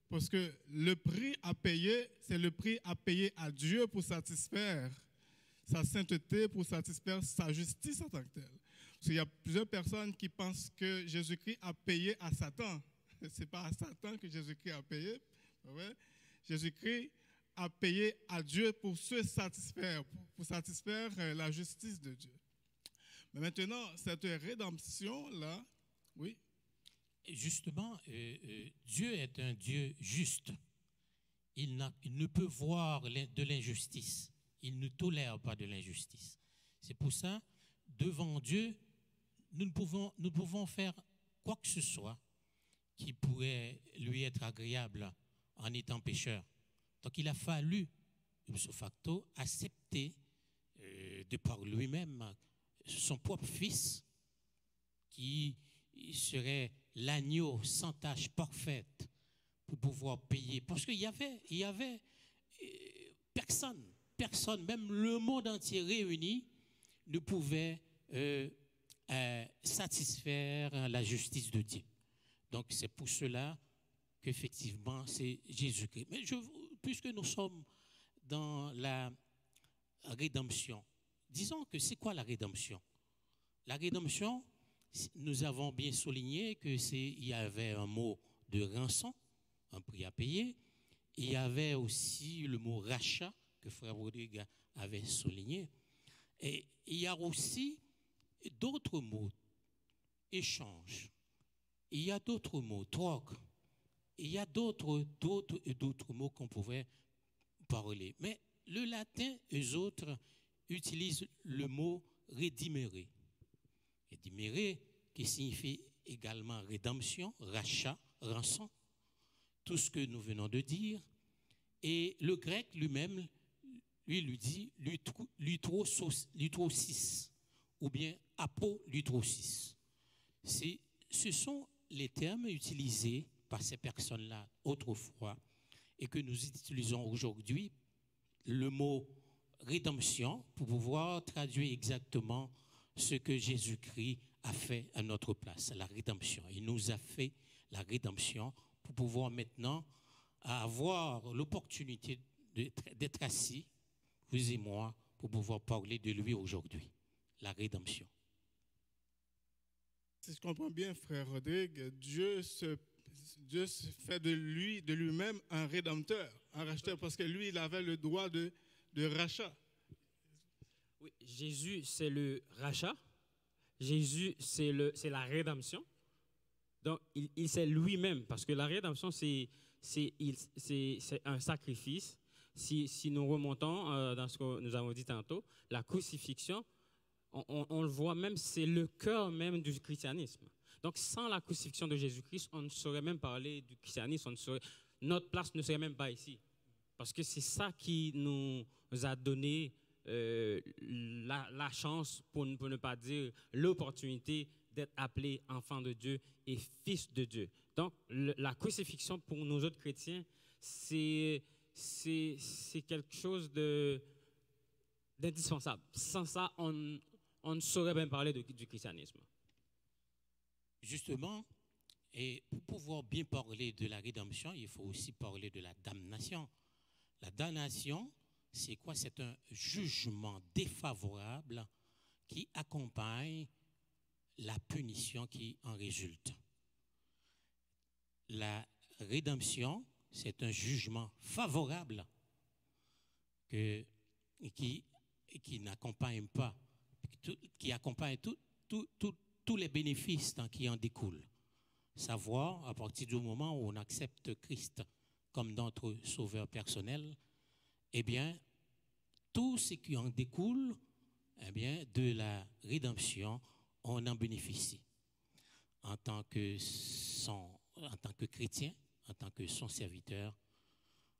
Parce que le prix à payer, c'est le prix à payer à Dieu pour satisfaire sa sainteté, pour satisfaire sa justice en tant que telle. Parce qu'il y a plusieurs personnes qui pensent que Jésus-Christ a payé à Satan. Ce n'est pas à Satan que Jésus-Christ a payé. Ouais. Jésus-Christ a payé à Dieu pour se satisfaire, pour satisfaire la justice de Dieu. Mais maintenant, cette rédemption-là, oui. Justement, Dieu est un Dieu juste. Il ne peut voir de l'injustice. Il ne tolère pas de l'injustice. C'est pour ça, devant Dieu, nous pouvons faire quoi que ce soit qui pourrait lui être agréable en étant pécheur. Donc il a fallu, ipso facto, accepter de par lui-même son propre fils qui serait l'agneau sans tache parfaite pour pouvoir payer. Parce qu'il y avait personne, même le monde entier réuni, ne pouvait satisfaire la justice de Dieu. Donc c'est pour cela qu'effectivement c'est Jésus-Christ. Mais puisque nous sommes dans la rédemption, disons que c'est quoi la rédemption? La rédemption, nous avons bien souligné qu'il y avait un mot de rançon, un prix à payer. Il y avait aussi le mot rachat que Frère Rodrigue avait souligné. Et il y a aussi d'autres mots, échange. Il y a d'autres mots, troc. Il y a d'autres mots qu'on pouvait parler. Mais le latin, eux autres, utilisent le mot redimere. Redimere, qui signifie également rédemption, rachat, rançon, tout ce que nous venons de dire. Et le grec lui-même, lui dit lutrosis, ou bien apolutrosis. Ce sont les termes utilisés par ces personnes-là autrefois et que nous utilisons aujourd'hui, le mot rédemption, pour pouvoir traduire exactement ce que Jésus-Christ a fait à notre place, la rédemption. Il nous a fait la rédemption pour pouvoir maintenant avoir l'opportunité d'être assis vous et moi, pour pouvoir parler de lui aujourd'hui, la rédemption. Si je comprends bien, frère Rodrigue, Dieu se fait de lui-même un rédempteur, un racheteur, parce que lui, il avait le droit de rachat. Oui, Jésus, c'est le rachat. Jésus, c'est la rédemption. Donc, il c'est lui-même, parce que la rédemption, c'est un sacrifice. Si nous remontons dans ce que nous avons dit tantôt, la crucifixion, on le voit même, c'est le cœur même du christianisme. Donc, sans la crucifixion de Jésus-Christ, on ne saurait même parler du christianisme, notre place ne serait même pas ici. Parce que c'est ça qui nous a donné la chance, pour ne pas dire l'opportunité, d'être appelés enfants de Dieu et fils de Dieu. Donc, la crucifixion pour nous autres chrétiens, c'est quelque chose d'indispensable. Sans ça, on ne saurait même parler du christianisme. Justement, et pour pouvoir bien parler de la rédemption, il faut aussi parler de la damnation. La damnation, c'est quoi? C'est un jugement défavorable qui accompagne la punition qui en résulte. La rédemption, c'est un jugement favorable qui n'accompagne pas, qui accompagne tous les bénéfices qui en découlent. Savoir, à partir du moment où on accepte Christ comme notre sauveur personnel, eh bien, tout ce qui en découle, eh bien, de la rédemption, on en bénéficie en tant que chrétien, en tant que son serviteur,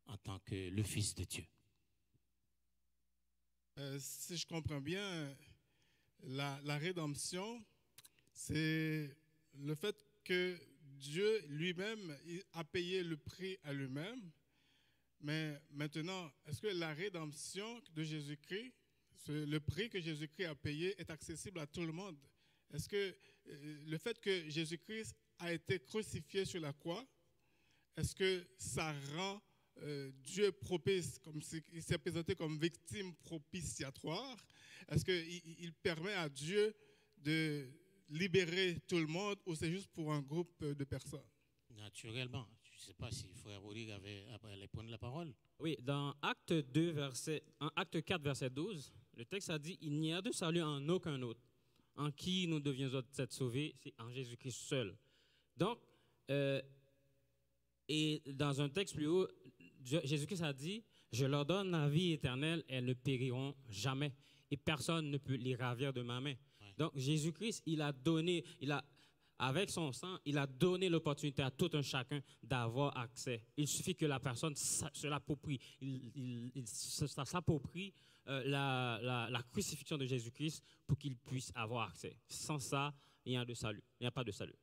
en tant que le Fils de Dieu. Si je comprends bien, la rédemption, c'est le fait que Dieu lui-même a payé le prix à lui-même. Mais maintenant, est-ce que la rédemption de Jésus-Christ, le prix que Jésus-Christ a payé, est accessible à tout le monde? Est-ce que le fait que Jésus-Christ a été crucifié sur la croix, est-ce que ça rend Dieu propice, comme il s'est présenté comme victime propitiatoire? Est-ce qu'il permet à Dieu de libérer tout le monde ou c'est juste pour un groupe de personnes? Naturellement. Je ne sais pas si frère Rodrigue allait prendre la parole. Oui, dans Acte 4, verset 12, le texte a dit « Il n'y a de salut en aucun autre. En qui nous devions être sauvés, c'est en Jésus-Christ seul. » Donc, et dans un texte plus haut, Jésus-Christ a dit « Je leur donne la vie éternelle, elles ne périront jamais, et personne ne peut les ravir de ma main. » Donc, Jésus-Christ, avec son sang, il a donné l'opportunité à tout un chacun d'avoir accès. Il suffit que la personne se l'approprie. Il s'approprie la crucifixion de Jésus-Christ pour qu'il puisse avoir accès. Sans ça, il n'y a de salut. Il n'y a pas de salut.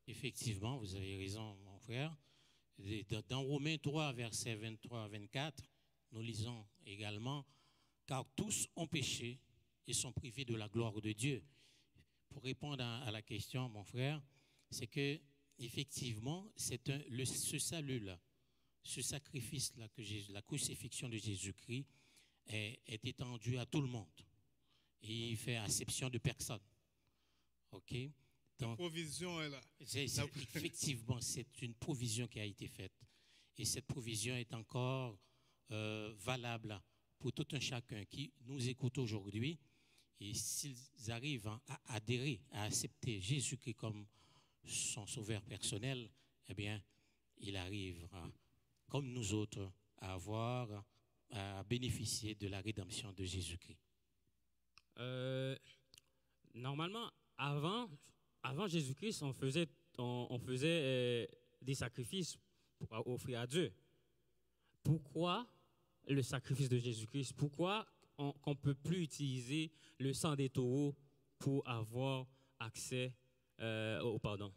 Effectivement, vous avez raison, mon frère. Dans Romains 3, versets 23 à 24, nous lisons également « Car tous ont péché et sont privés de la gloire de Dieu. » Pour répondre à la question, mon frère, c'est que effectivement, ce salut-là, ce sacrifice-là, la crucifixion de Jésus-Christ est étendu à tout le monde. Et il fait exception de personne. OK? Donc, la provision est là. Effectivement, c'est une provision qui a été faite. Et cette provision est encore valable pour tout un chacun qui nous écoute aujourd'hui. Et s'ils arrivent à adhérer, à accepter Jésus-Christ comme son sauveur personnel, eh bien, il arrive, comme nous autres, à bénéficier de la rédemption de Jésus-Christ. Normalement, avant Jésus-Christ, on faisait des sacrifices pour offrir à Dieu. Pourquoi le sacrifice de Jésus-Christ? Pourquoi qu'on ne peut plus utiliser le sang des taureaux pour avoir accès au pardon?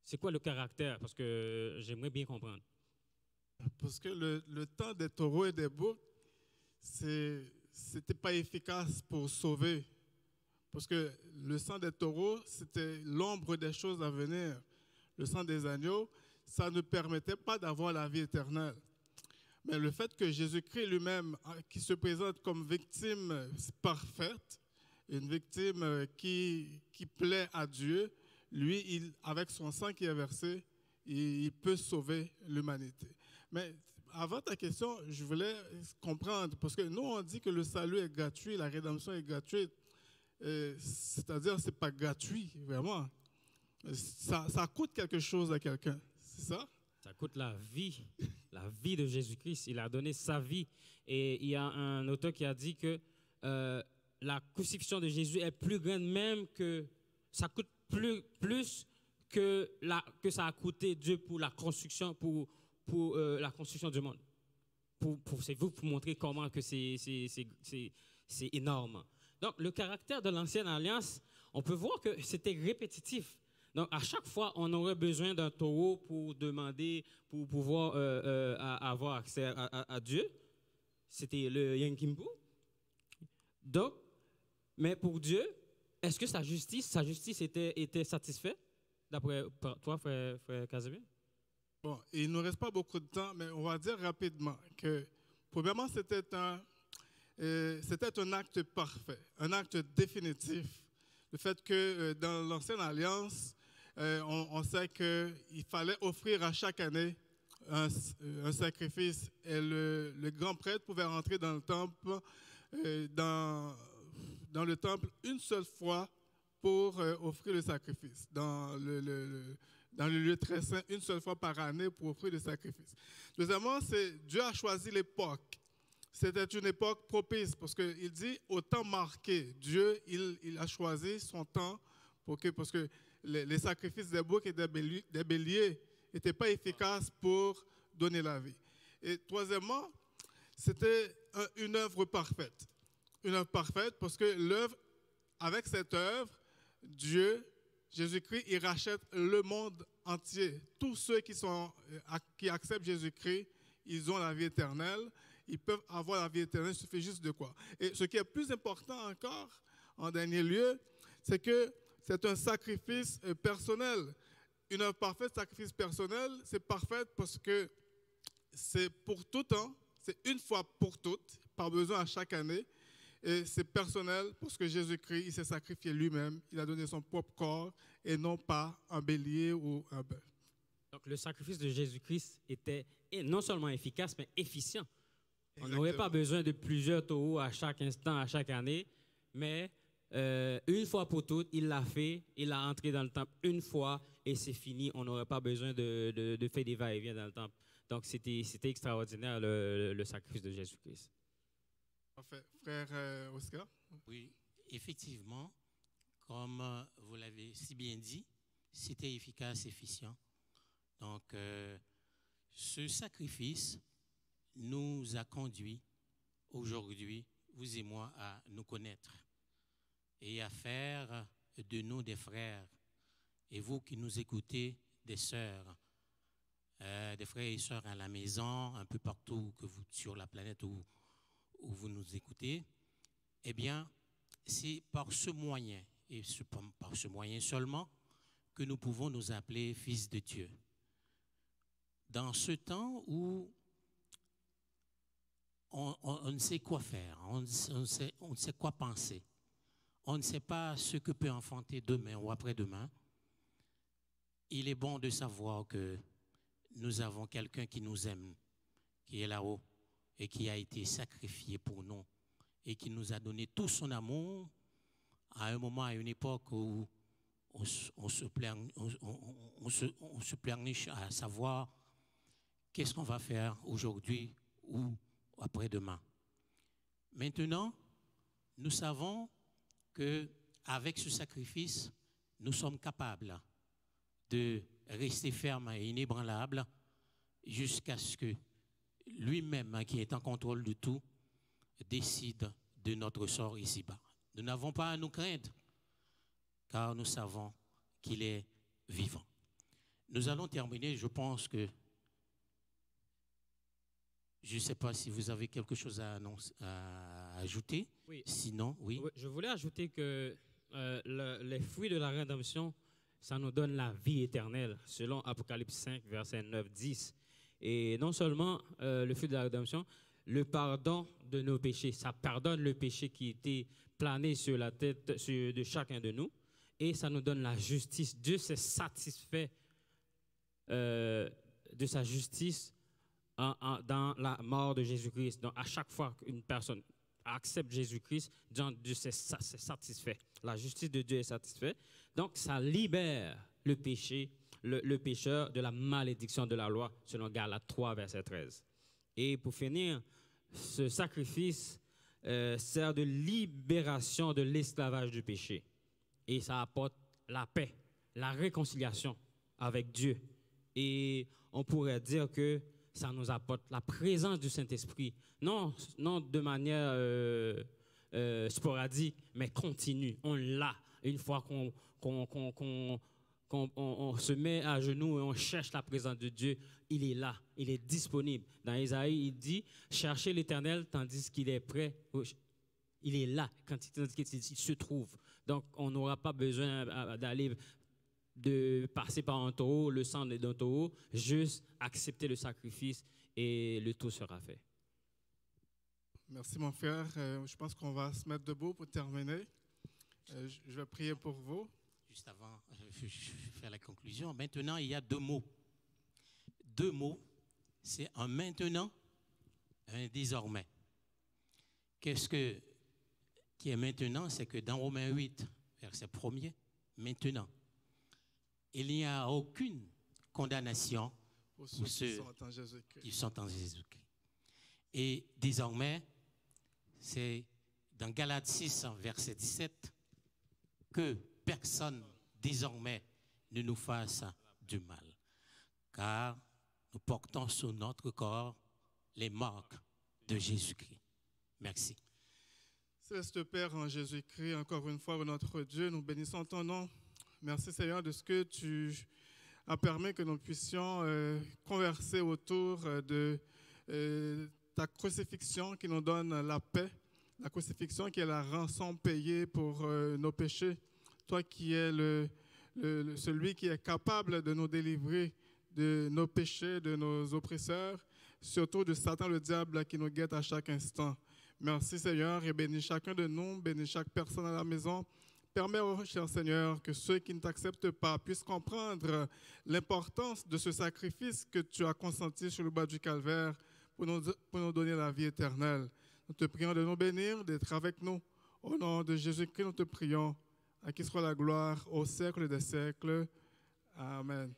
C'est quoi le caractère? Parce que j'aimerais bien comprendre. Parce que le temps des taureaux et des boucs, c'était pas efficace pour sauver. Parce que le sang des taureaux, c'était l'ombre des choses à venir. Le sang des agneaux, ça ne permettait pas d'avoir la vie éternelle. Mais le fait que Jésus-Christ lui-même, qui se présente comme victime parfaite, une victime qui plaît à Dieu, lui, avec son sang qui est versé, il peut sauver l'humanité. Mais avant ta question, je voulais comprendre, parce que nous, on dit que le salut est gratuit, la rédemption est gratuite. C'est-à-dire, ce n'est pas gratuit, vraiment. Ça coûte quelque chose à quelqu'un, c'est ça? Ça coûte la vie de Jésus-Christ. Il a donné sa vie. Et il y a un auteur qui a dit que la crucifixion de Jésus est plus grande même que ça coûte plus que ça a coûté Dieu pour la construction, pour la construction du monde. C'est vous pour montrer comment que c'est énorme. Donc, le caractère de l'ancienne alliance, on peut voir que c'était répétitif. Donc, à chaque fois, on aurait besoin d'un taureau pour demander, pour pouvoir avoir accès à Dieu. C'était le Yom Kippur. Donc, mais pour Dieu, est-ce que sa justice était satisfaite, d'après toi, frère Casimir? Bon, il ne nous reste pas beaucoup de temps, mais on va dire rapidement que, premièrement, c'était un acte parfait, un acte définitif. Le fait que dans l'Ancienne Alliance, on sait qu'il fallait offrir à chaque année un sacrifice. Et le grand prêtre pouvait rentrer dans le temple, dans le temple une seule fois pour offrir le sacrifice. Dans le lieu très saint, une seule fois par année pour offrir le sacrifice. Deuxièmement, Dieu a choisi l'époque. C'était une époque propice parce qu'il dit au temps marqué. Dieu, il a choisi son temps parce que les sacrifices des boucs et des béliers n'étaient pas efficaces pour donner la vie. Et troisièmement, c'était une œuvre parfaite. Une œuvre parfaite parce que avec cette œuvre, Dieu, Jésus-Christ, il rachète le monde entier. Tous ceux qui acceptent Jésus-Christ, ils ont la vie éternelle. Ils peuvent avoir la vie éternelle, il suffit juste de quoi? Et ce qui est plus important encore, en dernier lieu, c'est que c'est un sacrifice personnel. Une œuvre parfaite, sacrifice personnel, c'est parfait parce que c'est pour tout temps, c'est une fois pour toutes, pas besoin à chaque année. Et c'est personnel parce que Jésus-Christ, il s'est sacrifié lui-même, il a donné son propre corps et non pas un bélier ou un bœuf. Donc le sacrifice de Jésus-Christ était non seulement efficace, mais efficient. Exactement. On n'aurait pas besoin de plusieurs taureaux à chaque instant, à chaque année, mais une fois pour toutes, il l'a fait, il a entré dans le temple une fois et c'est fini. On n'aurait pas besoin de faire des va-et-vient dans le temple. Donc c'était extraordinaire le sacrifice de Jésus-Christ. Parfait. Frère Oscar? Oui, effectivement, comme vous l'avez si bien dit, c'était efficace, efficient. Donc, ce sacrifice nous a conduits aujourd'hui, vous et moi, à nous connaître et à faire de nous des frères. Et vous qui nous écoutez, des sœurs, des frères et sœurs à la maison, un peu partout sur la planète où vous nous écoutez, eh bien, c'est par ce moyen, et par ce moyen seulement, que nous pouvons nous appeler fils de Dieu. Dans ce temps où on ne sait quoi faire, on ne sait quoi penser, on ne sait pas ce que peut enfanter demain ou après-demain, il est bon de savoir que nous avons quelqu'un qui nous aime, qui est là-haut et qui a été sacrifié pour nous et qui nous a donné tout son amour à un moment, à une époque où on se pleurniche à savoir qu'est-ce qu'on va faire aujourd'hui ou après-demain. Maintenant, nous savons qu'avec ce sacrifice, nous sommes capables de rester fermes et inébranlables jusqu'à ce que lui-même, qui est en contrôle de tout, décide de notre sort ici-bas. Nous n'avons pas à nous craindre, car nous savons qu'il est vivant. Nous allons terminer, je pense que, je ne sais pas si vous avez quelque chose à ajouter. Oui. Sinon, oui. Je voulais ajouter que les fruits de la rédemption, ça nous donne la vie éternelle, selon Apocalypse 5, versets 9-10. Et non seulement le fruit de la rédemption, le pardon de nos péchés. Ça pardonne le péché qui était plané sur la tête de chacun de nous. Et ça nous donne la justice. Dieu s'est satisfait de sa justice dans la mort de Jésus-Christ. Donc, à chaque fois qu'une personne accepte Jésus-Christ, Dieu s'est satisfait. La justice de Dieu est satisfaite. Donc, ça libère le péché, le pécheur de la malédiction de la loi, selon Galates 3, verset 13. Et pour finir, ce sacrifice sert de libération de l'esclavage du péché. Et ça apporte la paix, la réconciliation avec Dieu. Et on pourrait dire que ça nous apporte la présence du Saint-Esprit, non de manière sporadique, mais continue. On l'a. Une fois qu'on se met à genoux et on cherche la présence de Dieu, il est là, il est disponible. Dans Isaïe, il dit, cherchez l'Éternel tandis qu'il est prêt. Il est là, tandis qu'il se trouve. Donc, on n'aura pas besoin de passer par un taureau, le sang d'un taureau, juste accepter le sacrifice et le tout sera fait. Merci mon frère. Je pense qu'on va se mettre debout pour terminer. Je vais prier pour vous. Juste avant, je vais faire la conclusion. Maintenant, il y a deux mots. Deux mots, c'est un maintenant, un désormais. Qu'est-ce qui est maintenant? C'est que dans Romains 8, verset 1er, maintenant, il n'y a aucune condamnation pour ceux qui sont en Jésus-Christ. Et désormais, c'est dans Galates 6, verset 17, que personne désormais ne nous fasse du mal, car nous portons sur notre corps les marques de Jésus-Christ. Merci. Céleste Père en Jésus-Christ, encore une fois, notre Dieu, nous bénissons ton nom. Merci Seigneur de ce que tu as permis que nous puissions converser autour de ta crucifixion qui nous donne la paix, la crucifixion qui est la rançon payée pour nos péchés. Toi qui es celui qui est capable de nous délivrer de nos péchés, de nos oppresseurs, surtout de Satan le diable qui nous guette à chaque instant. Merci Seigneur et bénis chacun de nous, bénis chaque personne à la maison. Permets, oh, cher Seigneur, que ceux qui ne t'acceptent pas puissent comprendre l'importance de ce sacrifice que tu as consenti sur le bas du calvaire pour nous donner la vie éternelle. Nous te prions de nous bénir, d'être avec nous. Au nom de Jésus-Christ, nous te prions. À qui soit la gloire au siècle des siècles. Amen.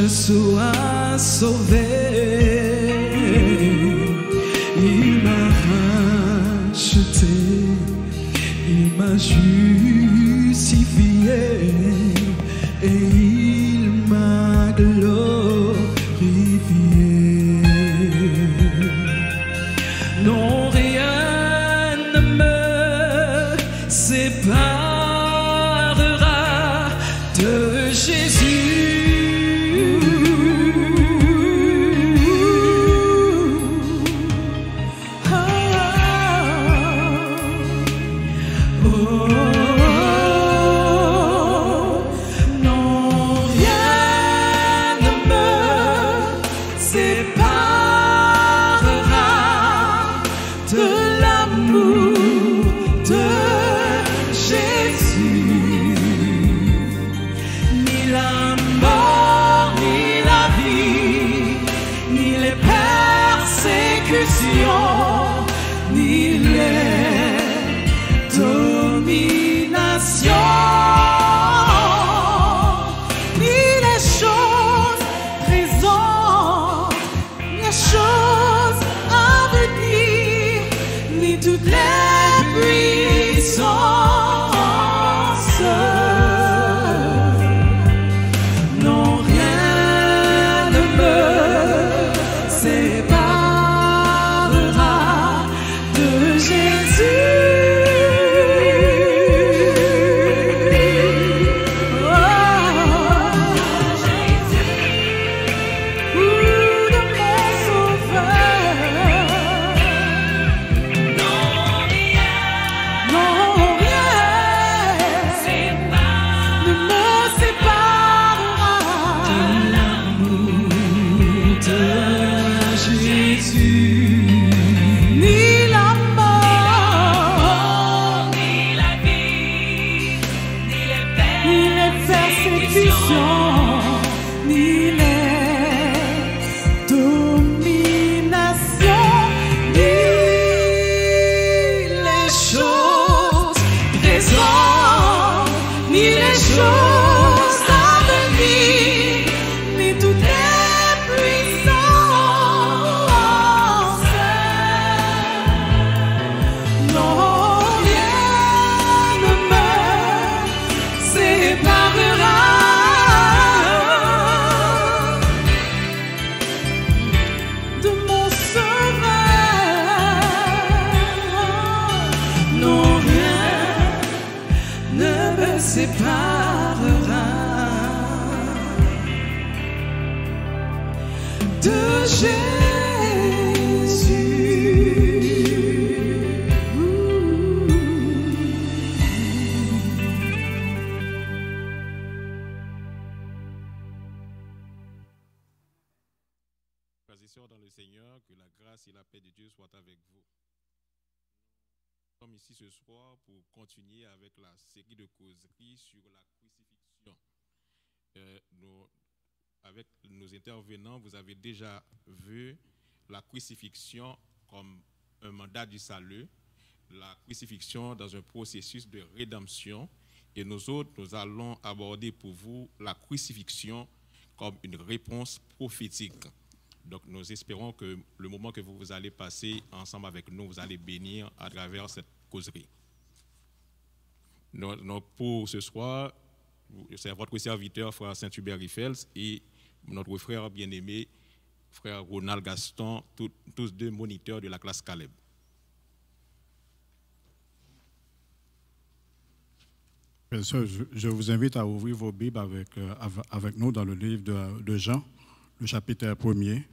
Sois sauvé. crucifié et il m'a glorifié. Non, rien ne me séparera de Jésus. Ni les dominations, ni les choses présentes, les choses à venir, ni toutes les puissances. Non, rien ne me séparera de Jésus. Dans le Seigneur, que la grâce et la paix de Dieu soient avec vous. Nous sommes ici ce soir pour continuer avec la série de causeries sur la crucifixion. Avec nos intervenants, vous avez déjà vu la crucifixion comme un mandat du salut, la crucifixion dans un processus de rédemption, et nous autres, nous allons aborder pour vous la crucifixion comme une réponse prophétique. Donc, nous espérons que le moment que vous allez passer ensemble avec nous, vous allez bénir à travers cette causerie. Donc, pour ce soir, c'est votre serviteur, frère Saint-Hubert Riffels, et notre frère bien-aimé, frère Ronald Gaston, tous deux moniteurs de la classe Caleb. Bien sûr, je vous invite à ouvrir vos Bibles avec nous dans le livre de Jean, le chapitre 1er.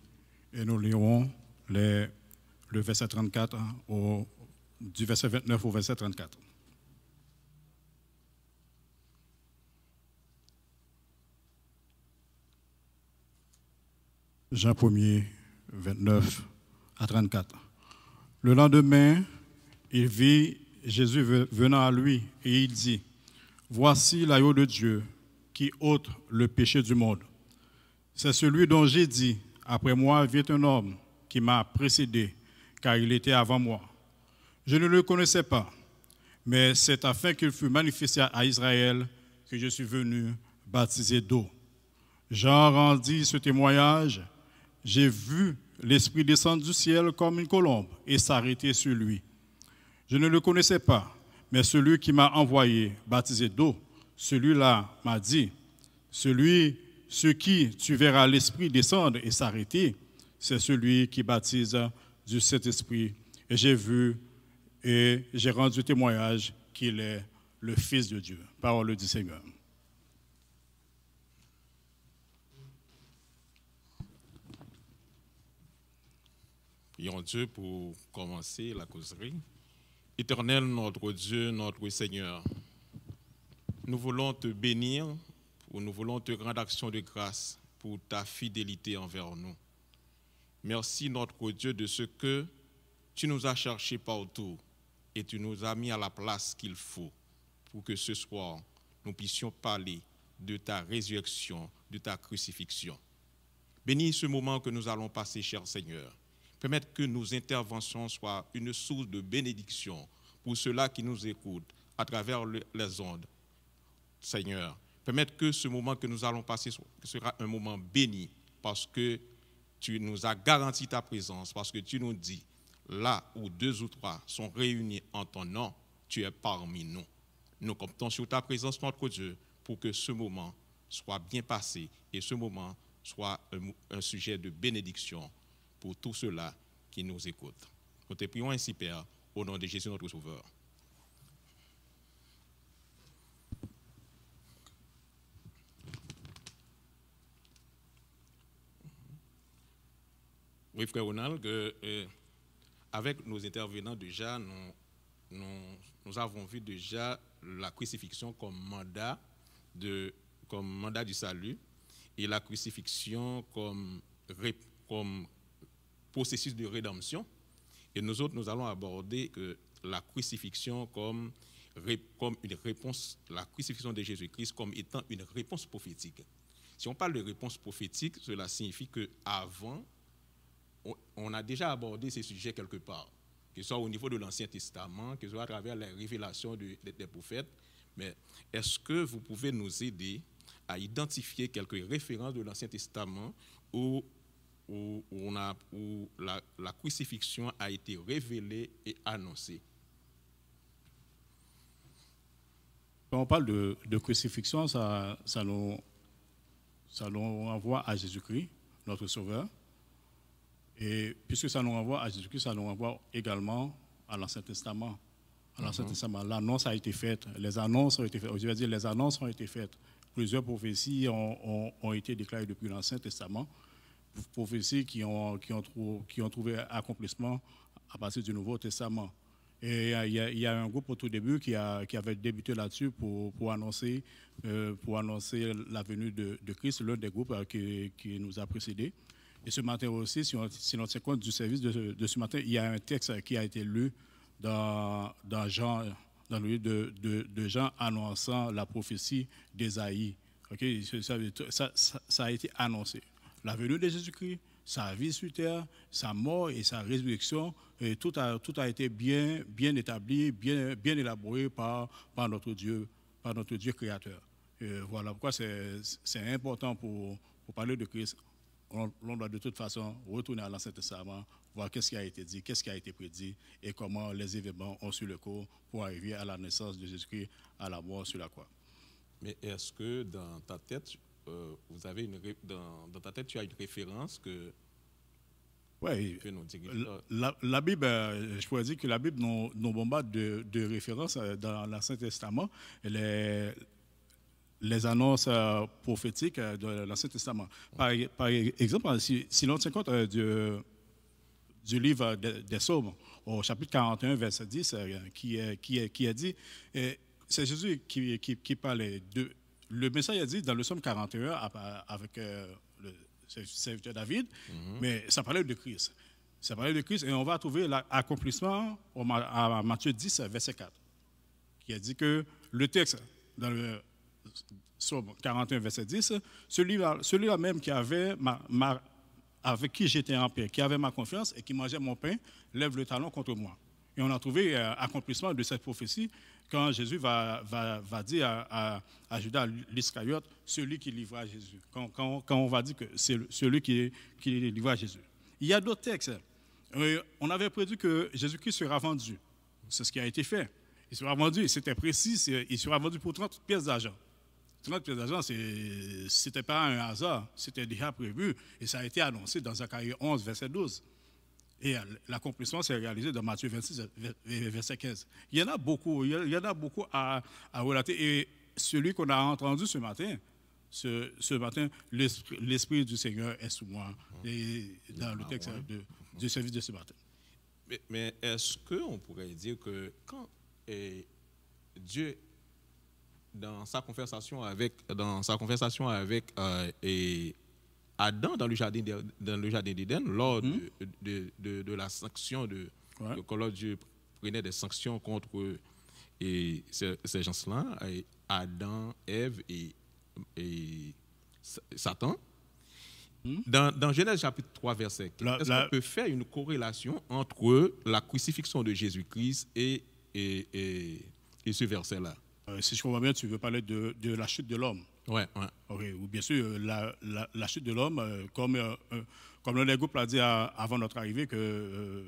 Et nous lirons le verset 34, du verset 29 au verset 34. Jean 1er, 29 à 34. Le lendemain, il vit Jésus venant à lui et il dit, « Voici l'agneau de Dieu qui ôte le péché du monde. C'est celui dont j'ai dit, après moi vient un homme qui m'a précédé, car il était avant moi. Je ne le connaissais pas, mais c'est afin qu'il fût manifesté à Israël que je suis venu baptiser d'eau. » Jean rendit ce témoignage. J'ai vu l'Esprit descendre du ciel comme une colombe et s'arrêter sur lui. Je ne le connaissais pas, Mais celui qui m'a envoyé baptiser d'eau, celui-là m'a dit, ce qui tu verras l'Esprit descendre et s'arrêter, c'est celui qui baptise du Saint-Esprit. Et j'ai vu et j'ai rendu témoignage qu'il est le Fils de Dieu. Parole du Seigneur. Prions Dieu pour commencer la causerie. Éternel, notre Dieu, notre Seigneur, nous voulons te bénir, nous voulons te rendre action de grâce pour ta fidélité envers nous. Merci, notre Dieu, de ce que tu nous as cherchés partout et tu nous as mis à la place qu'il faut pour que ce soir, nous puissions parler de ta résurrection, de ta crucifixion. Bénis ce moment que nous allons passer, cher Seigneur. Permettre que nos interventions soient une source de bénédiction pour ceux-là qui nous écoutent à travers les ondes. Seigneur, permettre que ce moment que nous allons passer sera un moment béni parce que tu nous as garanti ta présence, parce que tu nous dis, là où 2 ou 3 sont réunis en ton nom, tu es parmi nous. Nous comptons sur ta présence, notre Dieu, pour que ce moment soit bien passé et ce moment soit un sujet de bénédiction pour tous ceux-là qui nous écoutent. Nous te prions ainsi, Père, au nom de Jésus, notre Sauveur. Oui, frère Ronald, avec nos intervenants déjà, nous avons vu déjà la crucifixion comme mandat du salut et la crucifixion comme processus de rédemption. Et nous autres, nous allons aborder la crucifixion comme une réponse, la crucifixion de Jésus-Christ comme étant une réponse prophétique. Si on parle de réponse prophétique, cela signifie qu'avant, on a déjà abordé ces sujets quelque part, que ce soit au niveau de l'Ancien Testament, que ce soit à travers les révélations des prophètes. Mais est-ce que vous pouvez nous aider à identifier quelques références de l'Ancien Testament où la crucifixion a été révélée et annoncée? Quand on parle de crucifixion, ça nous renvoie à Jésus-Christ, notre Sauveur. Et puisque ça nous renvoie à Jésus-Christ, ça nous renvoie également à l'Ancien Testament. À l'Ancien Testament, l'annonce a été faite, les annonces ont été faites. Je veux dire, les annonces ont été faites. Plusieurs prophéties ont été déclarées depuis l'Ancien Testament, prophéties qui ont trouvé accomplissement à partir du Nouveau Testament. Et il y a un groupe au tout début qui avait débuté là-dessus pour annoncer la venue de Christ, l'un des groupes qui nous a précédés. Et ce matin aussi, si on tient compte du service de ce matin, il y a un texte qui a été lu dans le livre de Jean annonçant la prophétie d'Ésaïe. Okay? Ça a été annoncé. La venue de Jésus-Christ, sa vie sur terre, sa mort et sa résurrection, et tout a été bien établi, bien élaboré par notre Dieu créateur. Et voilà pourquoi c'est important pour parler de Christ. On doit de toute façon retourner à l'Ancien Testament, voir qu'est-ce qui a été dit, qu'est-ce qui a été prédit et comment les événements ont su le cours pour arriver à la naissance de Jésus-Christ, à la mort sur la croix. Mais est-ce que dans ta tête, dans ta tête, tu as une référence que nous dirige? La Bible, je pourrais dire que la Bible nous bombarde de références dans l'Ancien Testament. Les annonces prophétiques de l'Ancien Testament. Par exemple, si l'on tient compte du livre des Psaumes, au chapitre 41, verset 10, qui est dit, c'est Jésus qui parlait. Le message est dit dans le Psaume 41 avec le serviteur David, mais ça parlait de Christ. Ça parlait de Christ et on va trouver l'accomplissement à Matthieu 10, verset 4, qui a dit que le texte dans le Psaume 41, verset 10, celui-là même qui avait avec qui j'étais en paix, qui avait ma confiance et qui mangeait mon pain, lève le talon contre moi. Et on a trouvé accomplissement de cette prophétie quand Jésus va dire à Judas l'Iscariote, celui qui livra Jésus. Quand on va dire que c'est celui qui livra Jésus. Il y a d'autres textes. On avait prédit que Jésus-Christ sera vendu. C'est ce qui a été fait. Il sera vendu, c'était précis, il sera vendu pour 30 pièces d'argent. 30 pièces d'argent, ce n'était pas un hasard, c'était déjà prévu et ça a été annoncé dans Zacharie 11, verset 12. Et l'accomplissement s'est réalisé dans Matthieu 26, verset 15. Il y en a beaucoup, à relater. Et celui qu'on a entendu ce matin, l'Esprit du Seigneur est sous moi, dans le texte du service de ce matin. Mais est-ce qu'on pourrait dire que quand Dieu, dans sa conversation avec Adam dans le jardin d'Éden, lors de la sanction quand Dieu prenait des sanctions contre ces gens-là, Adam, Ève et Satan. Dans Genèse chapitre 3, verset 15, est-ce qu'on peut faire une corrélation entre la crucifixion de Jésus-Christ et ce verset-là? Si je comprends bien, tu veux parler de la chute de l'homme. Ouais. Okay. Ou bien sûr, la chute de l'homme, comme le groupe l'a dit avant notre arrivée, que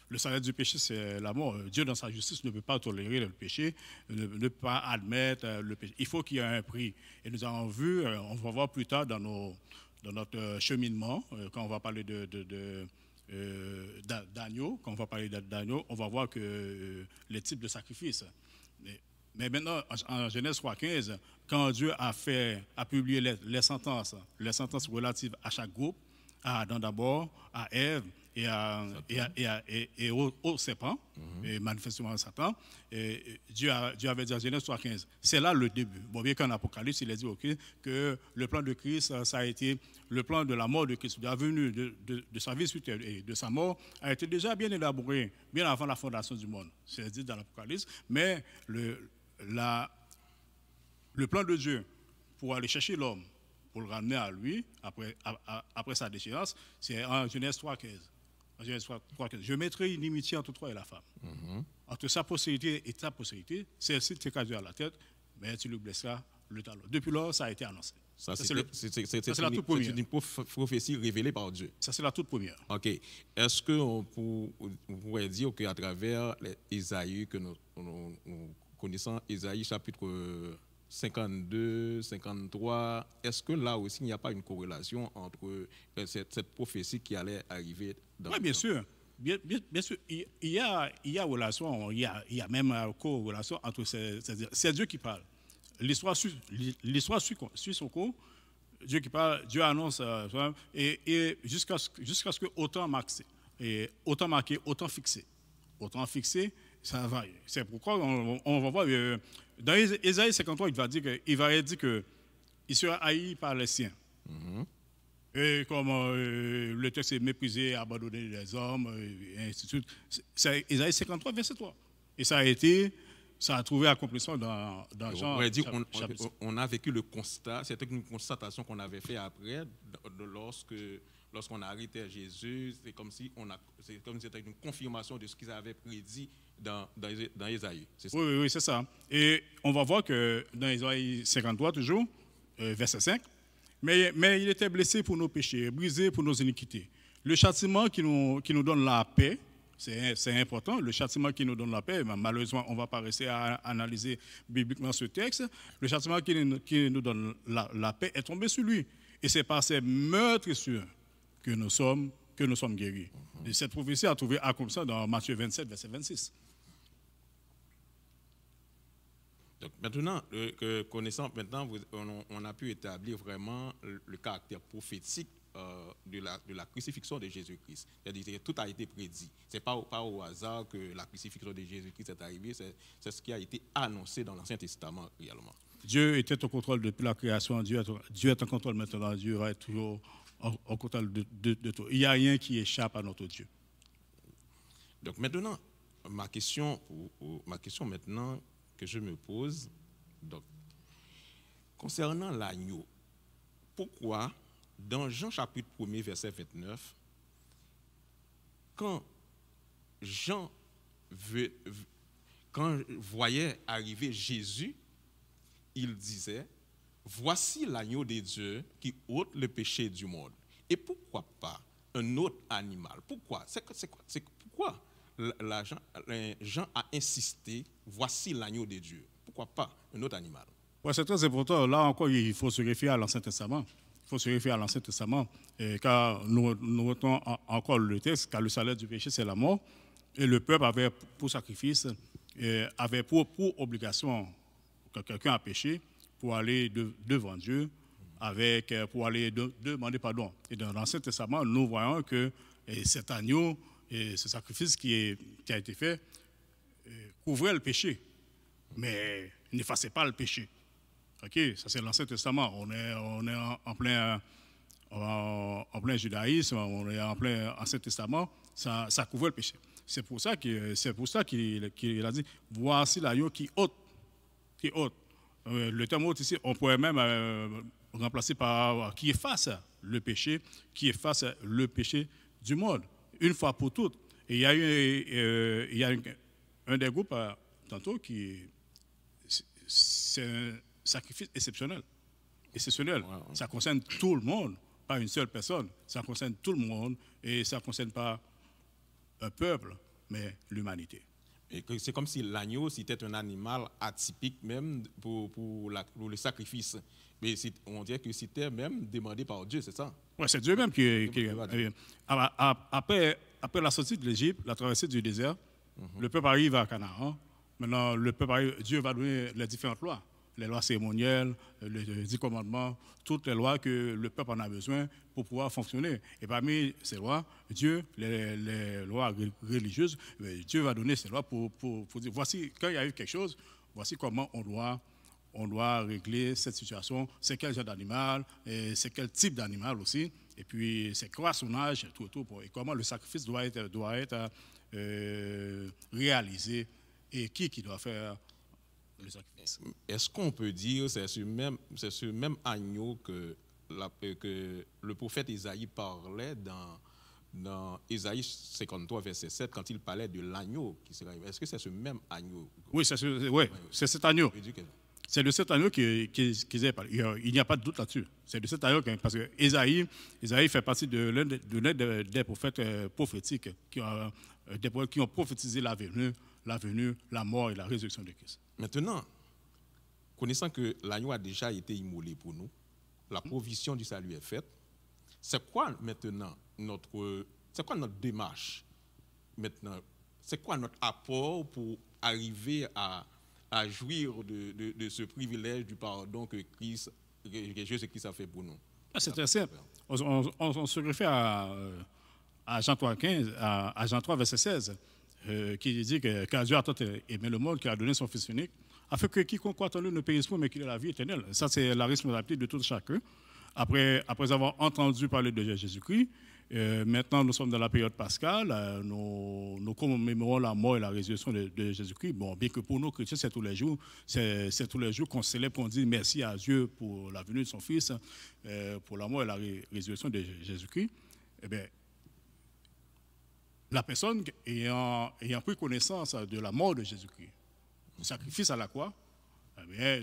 le salaire du péché, c'est la mort. Dieu, dans sa justice, ne peut pas tolérer le péché, ne peut pas admettre le péché. Il faut qu'il y ait un prix. Et nous avons vu, on va voir plus tard dans notre cheminement, quand on va parler d'agneau, on va voir que les types de sacrifices. Mais maintenant, en Genèse 3,15, quand Dieu a publié les sentences relatives à chaque groupe, à Adam d'abord, à Ève et au serpent, et manifestement à Satan, Dieu avait dit en Genèse 3,15, c'est là le début. Bon, bien qu'en Apocalypse, il a dit que le plan de Christ, ça a été le plan de la mort de Christ, de la venue de sa vie suite et de sa mort, a été déjà bien élaboré, bien avant la fondation du monde. C'est dit dans l'Apocalypse, mais le plan de Dieu pour aller chercher l'homme, pour le ramener à lui, après sa déchéance, c'est en Genèse 3,15. En Genèse 3,15. Je mettrai une inimitié entre toi et la femme. Entre sa postérité et ta postérité, celle-ci t'écrasera la tête, mais tu lui blesseras le talon. Depuis lors, ça a été annoncé. C'est une prophétie révélée par Dieu. Ça, c'est la toute première. OK. Est-ce qu'on pourrait dire qu'à travers Isaïe, que nous connaissons, Isaïe chapitre 52, 53, est-ce que là aussi, il n'y a pas une corrélation entre cette prophétie qui allait arriver dans Oui, bien sûr. Bien sûr, il y a relation, il y a même corrélation entre c'est Dieu qui parle. L'histoire suit son cours. Dieu qui parle, Dieu annonce, et jusqu'à ce que autant marqué, autant fixé, ça va. C'est pourquoi on va voir dans Ésaïe 53, il va dire que il sera haï par les siens. Et comme le texte est méprisé, abandonné des hommes, et ainsi de suite. C'est Ésaïe 53, verset 3. Et ça a trouvé accomplissement dans Jean. On a vécu le constat, c'était une constatation qu'on avait fait après, lorsqu'on a arrêté Jésus, c'est comme si c'était une confirmation de ce qu'ils avaient prédit dans Ésaïe. Oui, c'est ça. Et on va voir que dans Ésaïe 53, toujours, verset 5, mais il était blessé pour nos péchés, brisé pour nos iniquités. Le châtiment qui nous donne la paix, c'est important, le châtiment qui nous donne la paix, malheureusement, on ne va pas rester à analyser bibliquement ce texte. Le châtiment qui nous donne la paix est tombé sur lui. Et c'est par ces meurtrissures que nous sommes guéris. Et cette prophétie a trouvé accomplissement dans Matthieu 27, verset 26. Donc maintenant, connaissant maintenant, on a pu établir vraiment le caractère prophétique de la crucifixion de Jésus-Christ. C'est-à-dire que tout a été prédit. Ce n'est pas au hasard que la crucifixion de Jésus-Christ est arrivée, c'est ce qui a été annoncé dans l'Ancien Testament réellement. Dieu était au contrôle depuis la création, Dieu est en contrôle maintenant, Dieu va être toujours au contrôle de tout. Il n'y a rien qui échappe à notre Dieu. Donc maintenant, ma question maintenant que je me pose, donc, concernant l'agneau, pourquoi dans Jean chapitre 1er, verset 29, quand Jean voyait arriver Jésus, il disait, voici l'agneau de Dieu qui ôte le péché du monde. Et pourquoi pas un autre animal? Pourquoi? Pourquoi Jean a insisté, voici l'agneau de Dieu. Pourquoi pas un autre animal? Ouais, c'est très important. Là encore, il faut se référer à l'Ancien Testament. Il faut se référer à l'Ancien Testament, car nous retenons encore le texte, car le salaire du péché, c'est la mort. Et le peuple avait pour sacrifice, avait pour obligation, quand quelqu'un a péché, pour aller devant Dieu, pour aller demander pardon. Et dans l'Ancien Testament, nous voyons que cet agneau, et ce sacrifice qui a été fait, couvrait le péché, mais n'effaçait pas le péché. Ok, ça c'est l'Ancien Testament. On est en plein judaïsme, on est en plein Ancien Testament. Ça couvre le péché. C'est pour ça qu'il a dit, voici l'agneau qui ôte. Le terme ôte ici, on pourrait même remplacer par qui efface le péché du monde, une fois pour toutes. Et il y a un des groupes tantôt qui c'est un sacrifice exceptionnel. Wow. Ça concerne tout le monde, pas une seule personne. Ça concerne tout le monde et ça ne concerne pas un peuple, mais l'humanité. C'est comme si l'agneau, c'était un animal atypique même pour le sacrifice. Mais on dirait que c'était même demandé par Dieu, c'est ça? Oui, c'est Dieu même qui après la sortie de l'Égypte, la traversée du désert, le peuple arrive à Canaan. Maintenant, Dieu va donner les différentes lois. Les lois cérémonielles, les 10 commandements, toutes les lois que le peuple en a besoin pour pouvoir fonctionner. Et parmi ces lois, les lois religieuses, Dieu va donner ces lois pour dire, voici, quand il y a eu quelque chose, voici comment on doit régler cette situation, c'est quel genre d'animal, c'est quel type d'animal aussi, et puis c'est quoi son âge, tout, et comment le sacrifice doit être réalisé, et qui doit faire le sacrifice. Est-ce qu'on peut dire c'est ce même agneau que le prophète Isaïe parlait dans Isaïe 53, verset 7, quand il parlait de l'agneau qui serait arrivé? Est-ce que c'est ce même agneau? Oui, c'est cet agneau. C'est de cet agneau qu'ils avaient parlé. Il n'y a pas de doute là-dessus. C'est de cet agneau, parce que Isaïe fait partie de l'un des prophètes prophétiques qui ont prophétisé la venue, la mort et la résurrection de Christ. Maintenant, connaissant que l'agneau a déjà été immolé pour nous, la provision du salut est faite, c'est quoi maintenant notre démarche maintenant? C'est quoi notre apport pour arriver à jouir de ce privilège du pardon que Jésus-Christ a fait pour nous? C'est très simple. On se réfère à Jean 3, 15, à Jean 3, verset 16. Qui dit que car Dieu a tant aimé le monde qu'il a donné son Fils unique, afin que quiconque croit en lui ne périsse pas, mais qu'il ait la vie éternelle. Ça, c'est la responsabilité de tout chacun. Après avoir entendu parler de Jésus-Christ, maintenant nous sommes dans la période pascale, nous commémorons la mort et la résurrection de Jésus-Christ. Bon, bien que pour nous chrétiens, c'est tous les jours qu'on célèbre, qu'on dit merci à Dieu pour la venue de son Fils, pour la mort et la résurrection de Jésus-Christ. Eh bien, la personne ayant pris connaissance de la mort de Jésus-Christ, le sacrifice à la croix,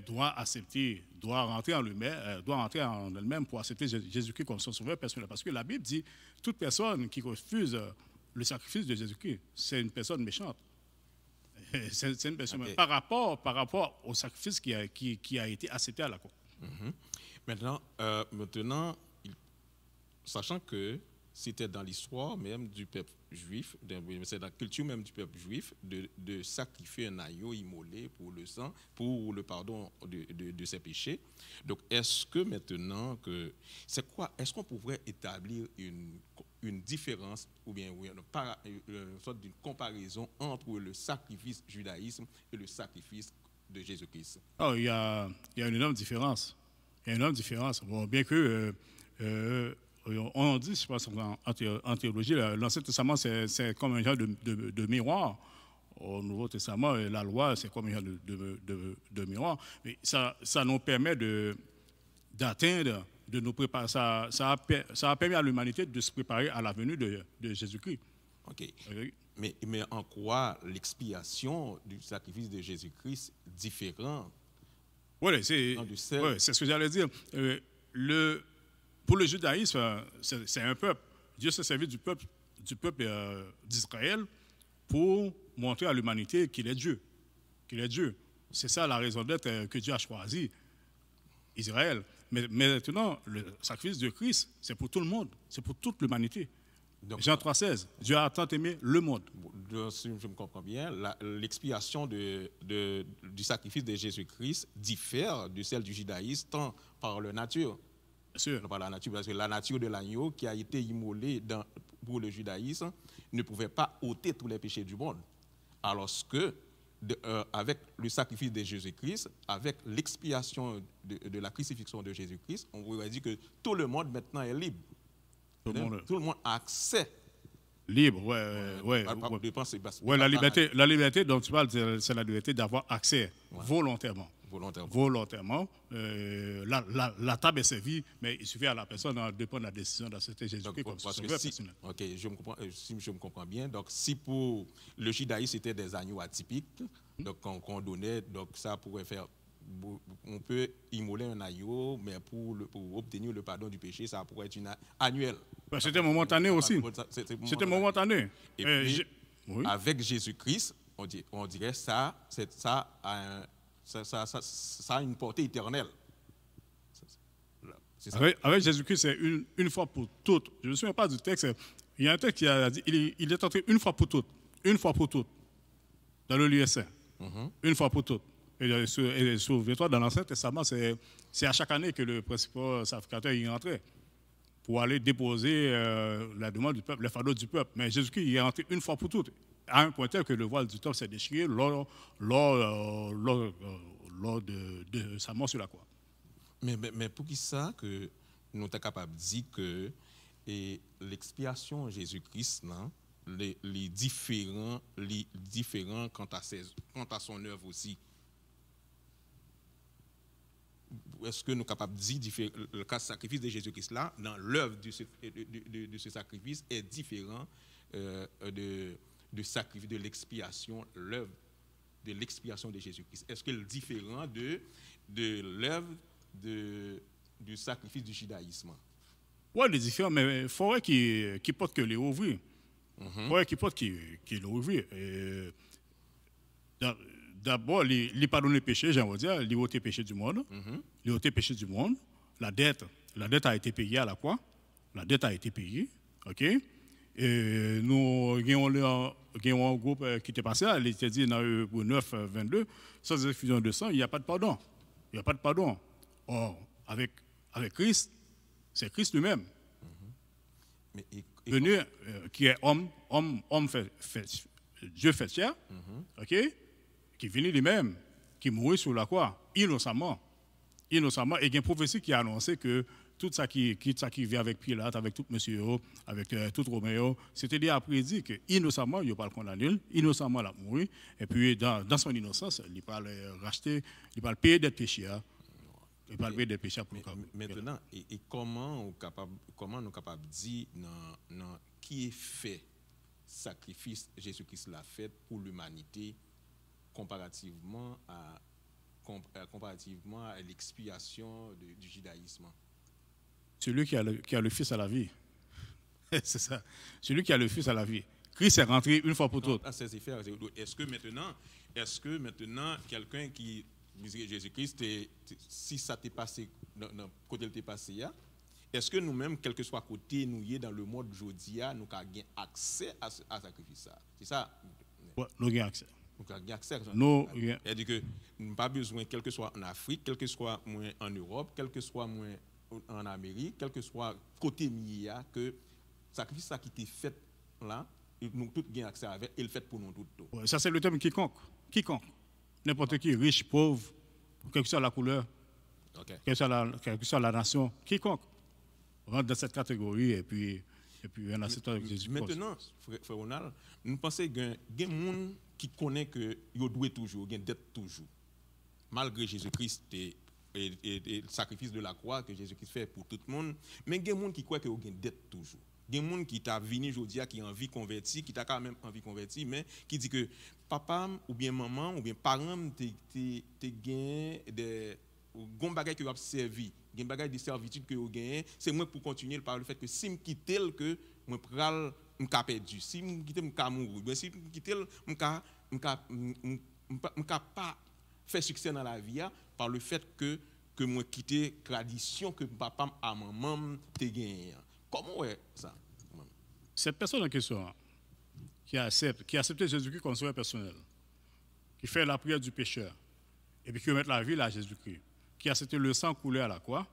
doit rentrer en elle-même pour accepter Jésus-Christ comme son sauveur personnel. Parce que la Bible dit, toute personne qui refuse le sacrifice de Jésus-Christ, c'est une personne méchante. C'est une personne par rapport au sacrifice qui a été accepté à la croix. Maintenant, sachant que c'était dans l'histoire même du peuple juif, c'est dans la culture même du peuple juif de sacrifier un agneau immolé pour le sang, pour le pardon de ses péchés. Donc, est-ce que maintenant est-ce qu'on pourrait établir une différence ou bien une sorte d'une comparaison entre le sacrifice judaïsme et le sacrifice de Jésus-Christ? Oh, il y a une énorme différence. Bon, bien que on dit, je pense, en théologie, l'Ancien Testament, c'est comme un genre de miroir. Au Nouveau Testament, la loi, c'est comme un genre de miroir. Mais ça nous permet d'atteindre, de nous préparer. Ça a permis à l'humanité de se préparer à la venue de Jésus-Christ. OK. Mais en quoi l'expiation du sacrifice de Jésus-Christ différent? Oui, c'est ce que j'allais dire. Pour le judaïsme, c'est un peuple. Dieu s'est servi du peuple d'Israël pour montrer à l'humanité qu'il est Dieu. Qu'il est Dieu. C'est ça la raison d'être que Dieu a choisi Israël. Mais maintenant, le sacrifice de Christ, c'est pour tout le monde, c'est pour toute l'humanité. Jean 3,16, Dieu a tant aimé le monde. Si je me comprends bien, l'expiation du sacrifice de Jésus-Christ diffère de celle du judaïsme tant par la nature. Bien sûr. Non, par la nature, parce que la nature de l'agneau qui a été immolé pour le judaïsme ne pouvait pas ôter tous les péchés du monde. Alors que, avec le sacrifice de Jésus-Christ, avec l'expiation de la crucifixion de Jésus-Christ, on pourrait dire que tout le monde maintenant est libre. Tout le monde a accès. Libre, ouais. La liberté dont tu parles, c'est la liberté d'avoir accès volontairement. La table est servie, mais il suffit à la personne de prendre la décision d'accepter Jésus-Christ comme son sauveur personnel. Ok, si je me comprends bien, donc si pour le judaïsme c'était des agneaux atypiques, donc qu'on donnait, donc ça pourrait faire, on peut immoler un agneau, mais pour obtenir le pardon du péché, ça pourrait être une annuelle. C'était momentané aussi. C'était momentané. Et puis, avec Jésus-Christ, on dirait ça a une portée éternelle. Avec Jésus-Christ, c'est une fois pour toutes. Je ne me souviens pas du texte. Il y a un texte qui a dit il est entré une fois pour toutes. Une fois pour toutes. Dans le lieu saint. Une fois pour toutes. Et souviens-toi, dans l'Ancien Testament, c'est à chaque année que le principal sacrificateur y entrait pour aller déposer la demande du peuple, le fardeau du peuple. Mais Jésus-Christ y est entré une fois pour toutes. À un point tel que le voile du temple s'est déchiré lors de sa mort sur la croix. Mais pour qui ça que nous sommes capables de dire que l'expiation de Jésus-Christ, les différents quant à son œuvre aussi. Est-ce que nous sommes capables de dire que le sacrifice de Jésus-Christ là, dans l'œuvre de ce sacrifice est différent de sacrifice de l'expiation, l'œuvre de l'expiation de Jésus-Christ? Est-ce qu'il est différent de l'œuvre du sacrifice du judaïsme? Oui, il est différent, mais il faudrait qu'il porte que les ouvrir. Il faudrait qu'il porte qu'il les ouvrir. D'abord, il pardonne les péchés, j'aimerais dire, il ôte les péchés du monde. Il ôte les péchés du monde. La dette a été payée à la croix. La dette a été payée. OK? Et nous avons un groupe qui était passé, il était dit dans le 9, 22, sans effusion de sang, il n'y a pas de pardon. Il n'y a pas de pardon. Or, avec Christ, c'est Christ lui-même. Venu, qui est homme Dieu fait chair, OK? Qui est venu lui-même, qui mourit sur la croix, innocemment. Et il y a une prophétie qui a annoncé que tout ça qui vient avec Pilate, avec tout monsieur, avec tout Roméo, c'était déjà prédit que innocemment, il ne va pas le condamner, innocemment, il a mouru. Et puis, dans son innocence, il va le racheter, il va le payer des péchés. Il va le payer des péchés pour maintenant, et comment nous sommes capables de dire qui est fait sacrifice Jésus-Christ l'a fait pour l'humanité comparativement à l'expiation du judaïsme? Celui qui a le Fils à la vie. C'est ça. Celui qui a le Fils à la vie. Christ est rentré une fois pour toutes. Est-ce que maintenant, quelqu'un qui disait Jésus-Christ, si ça t'est passé, dans côté t'est passé, est-ce que nous-mêmes, quel que soit côté nous y est dans le monde aujourd'hui, nous avons accès à sacrifice? C'est ça? Oui, nous avons accès. C'est-à-dire que nous n'avons pas besoin, quel que soit en Afrique, quel que soit moins en Europe, quel que soit moins en Amérique, quel que soit côté Mia, que le sacrifice qui a été fait là, nous tous avons accès avec, et le fait pour nous tous. Ouais, ça, c'est le terme quiconque. N'importe qui, riche, pauvre, quelle que soit la couleur, quelle que soit la nation, quiconque rentre dans cette catégorie et puis on a cette avec Jésus. Maintenant, frère Ronald, nous pensons qu'il y a des gens qui connaissent que ils doivent toujours, ils dette toujours. Malgré Jésus-Christ et le sacrifice de la croix que Jésus-Christ fait pour tout le monde, mais il y a des gens qui croient qu'ils ont dette toujours. Il y a des gens qui t'a venu aujourd'hui, qui ont envie de convertir, qui t'a quand même envie de convertir, mais qui dit que papa ou bien maman ou bien parents te gagné des gon bagay que vous avez servi, des bagages de servitude que vous gagnez, c'est moi pour continuer par le fait que si me quitter que moi pral m'ka perdu, si m'quitte m'ka mourir, ben si m'quitte m'ka pas faire succès dans la vie par le fait que moi quitter tradition que papa à maman te gagné. Comment est ça? Cette personne en question qui accepte Jésus-Christ comme sauveur personnel, qui fait la prière du pécheur et puis qui remet la vie à Jésus-Christ, qui a accepté le sang coulé à la croix,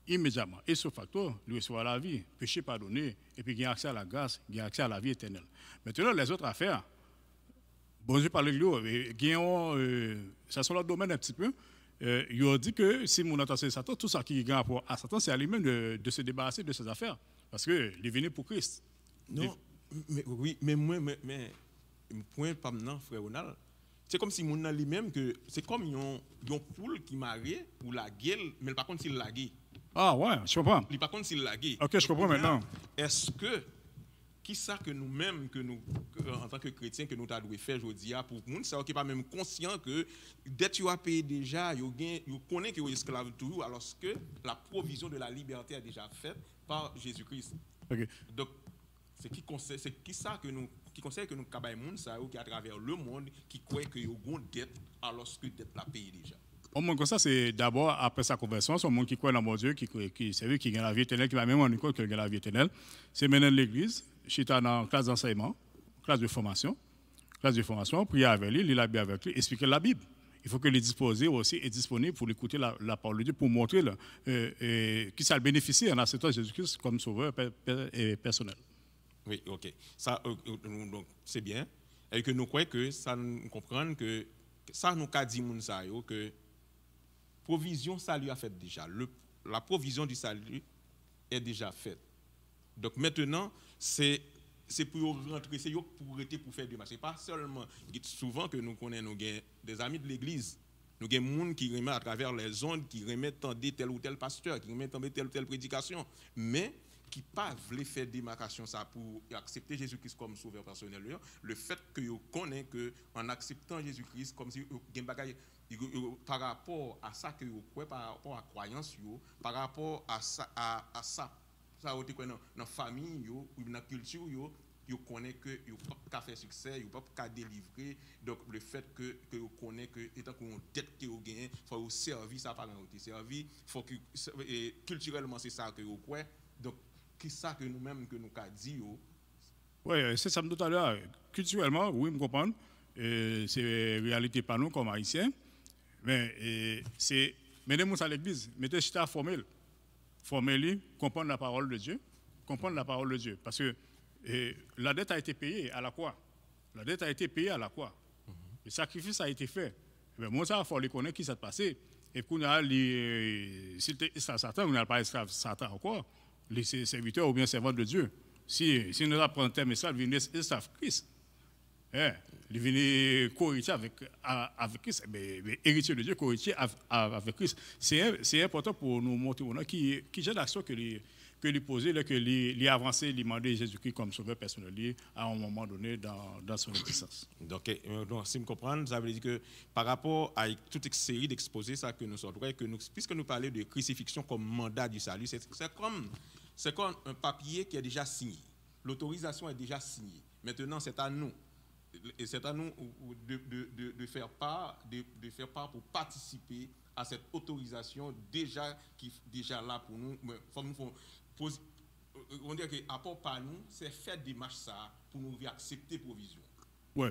immédiatement, et ce facteur, lui reçoit la vie, péché pardonné, et puis il a accès à la grâce, il a accès à la vie éternelle. Maintenant, les autres affaires, bon Dieu parle de ça sont leur domaine un petit peu. Il a dit que si mon attention est Satan, tout ça qui est rapport à Satan, c'est à lui-même de se débarrasser de ces affaires. Parce qu'il est venu pour Christ. Non, mais oui, mais point pas maintenant, frère Ronald. C'est comme si mon lui-même que c'est comme une poule qui marie ou la gueule, mais par contre s'il la gueule. Ah ouais, je comprends. Par contre s'il la gueule. Ok, je comprends maintenant. Est-ce que qui ça que nous-mêmes, en tant que chrétiens, que nous devons faire aujourd'hui pour que nous ne pas même conscient que dès que tu as payé déjà, vous connaissez que vous êtes esclave tout, alors que la provision de la liberté est déjà faite par Jésus-Christ. Okay. Donc, c'est qui ça que nous qui conseille que nous cabaye monde ça qui à travers le monde qui croit que vous avez une dette alors que dette la payé déjà. Au monde comme ça, c'est d'abord après sa conversion, c'est un monde qui croit dans mon Dieu, qui sait qui gagne la vie éternelle, qui va même rendre compte qu'il gagne la vie éternelle. C'est maintenant l'église, chita dans classe d'enseignement, classe de formation, prier avec lui, lire la Bible avec lui, expliquer la Bible. Il faut que les disposés aussi est disponible pour écouter la parole de Dieu, pour montrer qui ça bénéficie en acceptant Jésus-Christ comme sauveur personnel. Oui, ok. Ça, donc, c'est bien. Et que nous croyons que ça nous comprend que ça nous a dit que provision salut a fait déjà. La provision du salut est déjà faite. Donc maintenant, c'est pour rentrer, c'est pour arrêter pour faire des marches. Ce n'est pas seulement, souvent que nous connaissons des amis de l'église, nous avons des gens qui remettent à travers les ondes, qui remettent tel ou tel pasteur, qui remettent telle ou telle prédication, mais qui ne veulent pas faire démarcation ça pour accepter Jésus-Christ comme sauveur personnel. Le fait que vous connaissez qu'en acceptant Jésus-Christ, comme si par rapport à ça que vous croyez, par rapport à la croyance, par rapport à ça, ça dans la famille ou dans la culture, vous connaissez que vous ne pouvez pas faire succès, vous ne pouvez pas délivrer. Donc, le fait que vous connaissez que, étant que vous dette que vous gagnez, il faut vous servir, ça pas vous servir. Faut que culturellement, c'est ça que vous croyez. Donc, qui ça que nous-mêmes que nous avons dit? Oui, c'est ça tout à l'heure. Culturellement, oui, je comprends. C'est réalité pas nous comme haïtiens. Mais c'est mettez-moi à l'église, mettez chita formel. Formez-lui, comprendre la parole de Dieu. Comprendre la parole de Dieu. Parce que la dette a été payée à la croix. La dette a été payée à la croix. Le sacrifice a été fait. Mais moi, ça, il faut connaître qui s'est passé. Et qu'on a si Satan, on n'a pas esclave Satan encore. Les serviteurs ou bien servants de Dieu. Si nous apprenons un terme, ça, il vient esclave Christ. Il vient co-héritier avec Christ, mais héritier de Dieu, co-héritier avec Christ. C'est important pour nous montrer qui j'ai l'action que lui poser, que lui avancer, lui demander Jésus-Christ comme sauveur personnel à un moment donné dans son existence. Donc, si je comprends, ça veut dire que par rapport à toute cette série d'exposés ça que nous sortons, puisque nous parlons de crucifixion comme mandat du salut, c'est comme un papier qui est déjà signé. L'autorisation est déjà signée. Maintenant, c'est à nous. Et c'est à nous de faire part pour participer à cette autorisation déjà là pour nous. On dit que apport par nous, c'est faire des démarches ça pour nous accepter provision. Oui,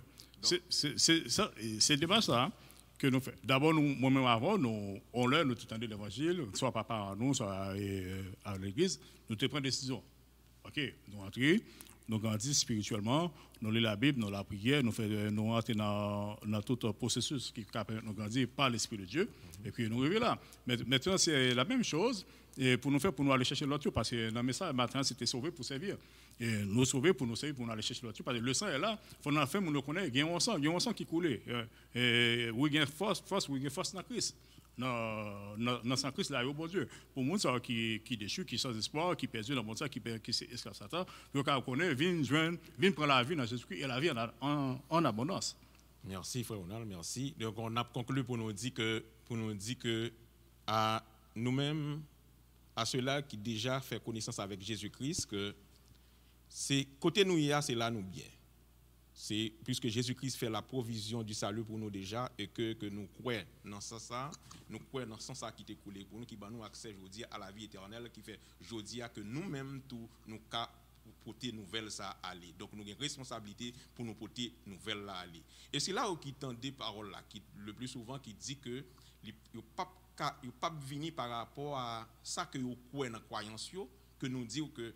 c'est démarche ça que nous faisons. D'abord, moi-même avant, on leur nous tenons l'évangile, soit par nous, soit à l'église, nous te prenons des décisions. Ok, nous entrons. Nous grandissons spirituellement, nous lisons la Bible, nous la prière, nous rentrons dans tout processus qui nous grandit par l'Esprit de Dieu, et puis nous arrivons là. Mais maintenant, c'est la même chose pour nous aller chercher l'autre, parce que dans le message, maintenant, c'était sauvé pour servir. Et nous sauver pour nous servir, pour nous aller chercher l'autre, parce que le sang est là, il faut nous faire, nous connaître, il y a un sang qui coule. Oui, il y a une force dans Christ. Dans son Christ, là, il y a bon Dieu. Pour moi, ça qui déchu, qui sans espoir, qui perdu dans le monde, qui est esclave Satan, puis on connaît, viens prendre la vie dans Jésus-Christ et la vie en abondance. Merci, frère Ronald, merci. Donc, on a conclu pour nous dire que à nous-mêmes, à ceux-là qui déjà fait connaissance avec Jésus-Christ, que c'est côté nous hier, c'est là nous bien. C'est puisque Jésus-Christ fait la provision du salut pour nous déjà et que nous croyons dans ça, nous croyons dans ça qui est coulé pour nous, qui va nous accès aujourd'hui à la vie éternelle, qui fait aujourd'hui que nous-mêmes tout nous ca porter nouvelle ça aller. Donc nous avons une responsabilité pour nous porter nouvelle là aller. Et c'est là où qui tend des paroles là, qui le plus souvent qui dit que il pas venir par rapport à ça que vous croyez dans croyance que nous disons que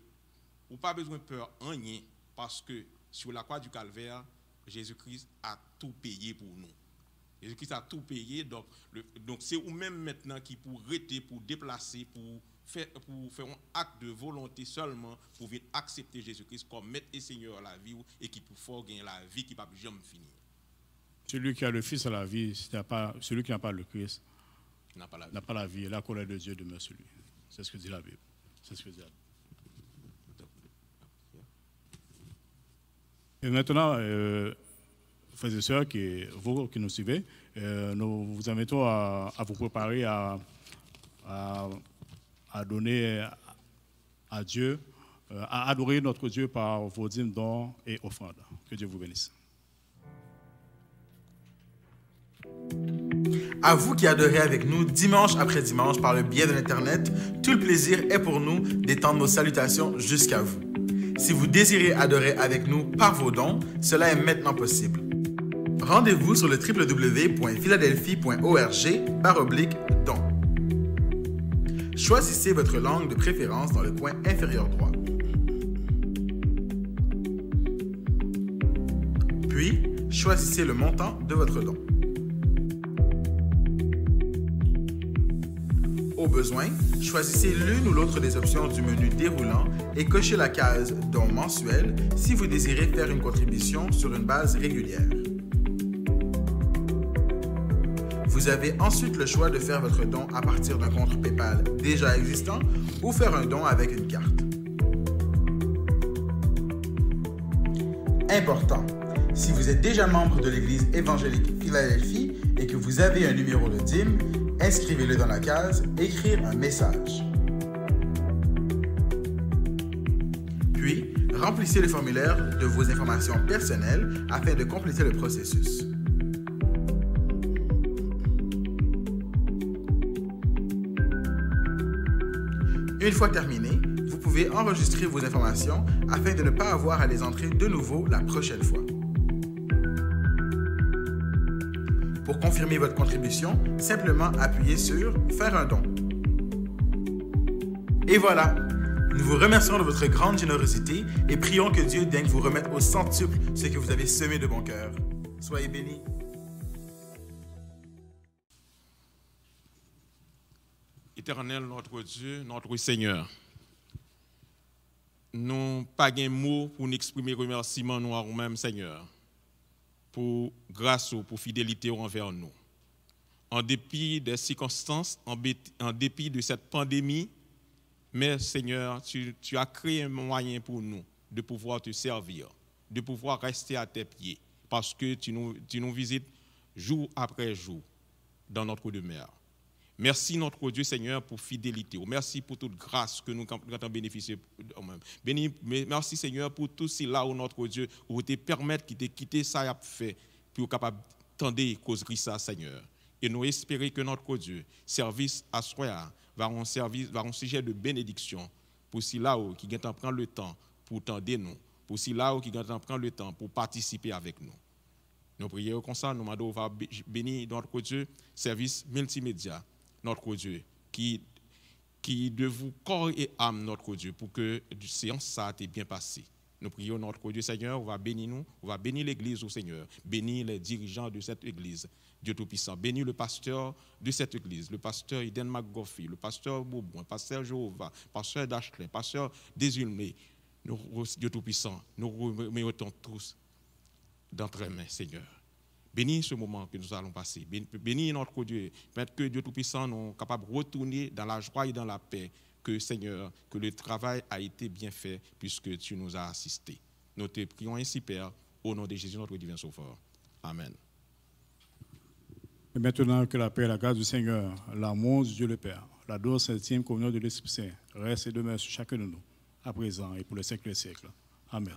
ou pas besoin de peur en rien parce que sur la croix du Calvaire, Jésus-Christ a tout payé pour nous. Jésus-Christ a tout payé, donc c'est vous-même maintenant qui pour arrêter, pour déplacer, pour faire un acte de volonté seulement pour venir accepter Jésus-Christ comme maître et Seigneur à la vie et qui pour faire gagner la vie qui ne peut jamais finir. Celui qui a le Fils à la vie, celui qui n'a pas le Christ n'a pas la vie. Et la colère de Dieu demeure sur lui. C'est ce que dit la Bible. C'est ce que dit la Bible. Et maintenant, frères et sœurs, vous qui nous suivez, nous vous invitons à vous préparer à donner à Dieu, à adorer notre Dieu par vos dîmes, dons et offrandes. Que Dieu vous bénisse. À vous qui adorez avec nous dimanche après dimanche par le biais de l'Internet, tout le plaisir est pour nous d'étendre nos salutations jusqu'à vous. Si vous désirez adorer avec nous par vos dons, cela est maintenant possible. Rendez-vous sur le www.philadelphie.org/dons. Choisissez votre langue de préférence dans le coin inférieur droit. Puis, choisissez le montant de votre don. Au besoin, choisissez l'une ou l'autre des options du menu déroulant et cochez la case « Don mensuel » si vous désirez faire une contribution sur une base régulière. Vous avez ensuite le choix de faire votre don à partir d'un compte PayPal déjà existant ou faire un don avec une carte. Important, si vous êtes déjà membre de l'Église évangélique Philadelphie et que vous avez un numéro de dîme, inscrivez-le dans la case « Écrire un message ». Puis, remplissez le formulaire de vos informations personnelles afin de compléter le processus. Une fois terminé, vous pouvez enregistrer vos informations afin de ne pas avoir à les entrer de nouveau la prochaine fois. Pour confirmer votre contribution, simplement appuyez sur « Faire un don ». Et voilà! Nous vous remercions de votre grande générosité et prions que Dieu daigne vous remettre au centuple ce que vous avez semé de bon cœur. Soyez bénis. Éternel, notre Dieu, notre Seigneur, nous n'avons pas de mots pour nous exprimer remerciement nous à nous-mêmes, Seigneur, pour grâce ou pour fidélité envers nous. En dépit des circonstances, en dépit de cette pandémie, mais Seigneur, tu as créé un moyen pour nous de pouvoir te servir, de pouvoir rester à tes pieds, parce que tu nous visites jour après jour dans notre demeure. Merci notre Dieu Seigneur pour fidélité. Merci pour toute grâce que nous avons bénéficié. Merci Seigneur pour tout cela où notre Dieu où te permettre qu'il t'ait quitté ça et fait pour capable tendre causerie ça Seigneur. Et nous espérons que notre Dieu service à soi va un sujet de bénédiction pour cela où qui vient prendre le temps pour tendre nous, pour cela où qui vient prendre le temps pour participer avec nous. Nous prions comme ça, nous demandons va bénir notre Dieu service multimédia. Notre Dieu, qui de vous corps et âme, notre Dieu, pour que la séance ça ait bien passé. Nous prions notre Dieu Seigneur, on va bénir nous, on va bénir l'Église au Seigneur, bénir les dirigeants de cette Église, Dieu Tout-Puissant, bénir le pasteur de cette Église, le pasteur Eden McGoffey, le pasteur Boubouin, pasteur Jéhovah, pasteur Dashley, pasteur Désulmé, Dieu Tout-Puissant, nous remettons tous d'entre mains, Seigneur. Bénis ce moment que nous allons passer. Bénis notre Dieu. Permette que Dieu Tout-Puissant nous capable de retourner dans la joie et dans la paix. Que Seigneur, que le travail a été bien fait puisque tu nous as assistés. Nous te prions ainsi, Père, au nom de Jésus, notre divin Sauveur. Amen. Et maintenant que la paix et la grâce du Seigneur, l'amour du Dieu le Père, la douce et intime communion de l'Esprit Saint reste et demeure sur chacun de nous, à présent et pour les siècles des siècles. Amen.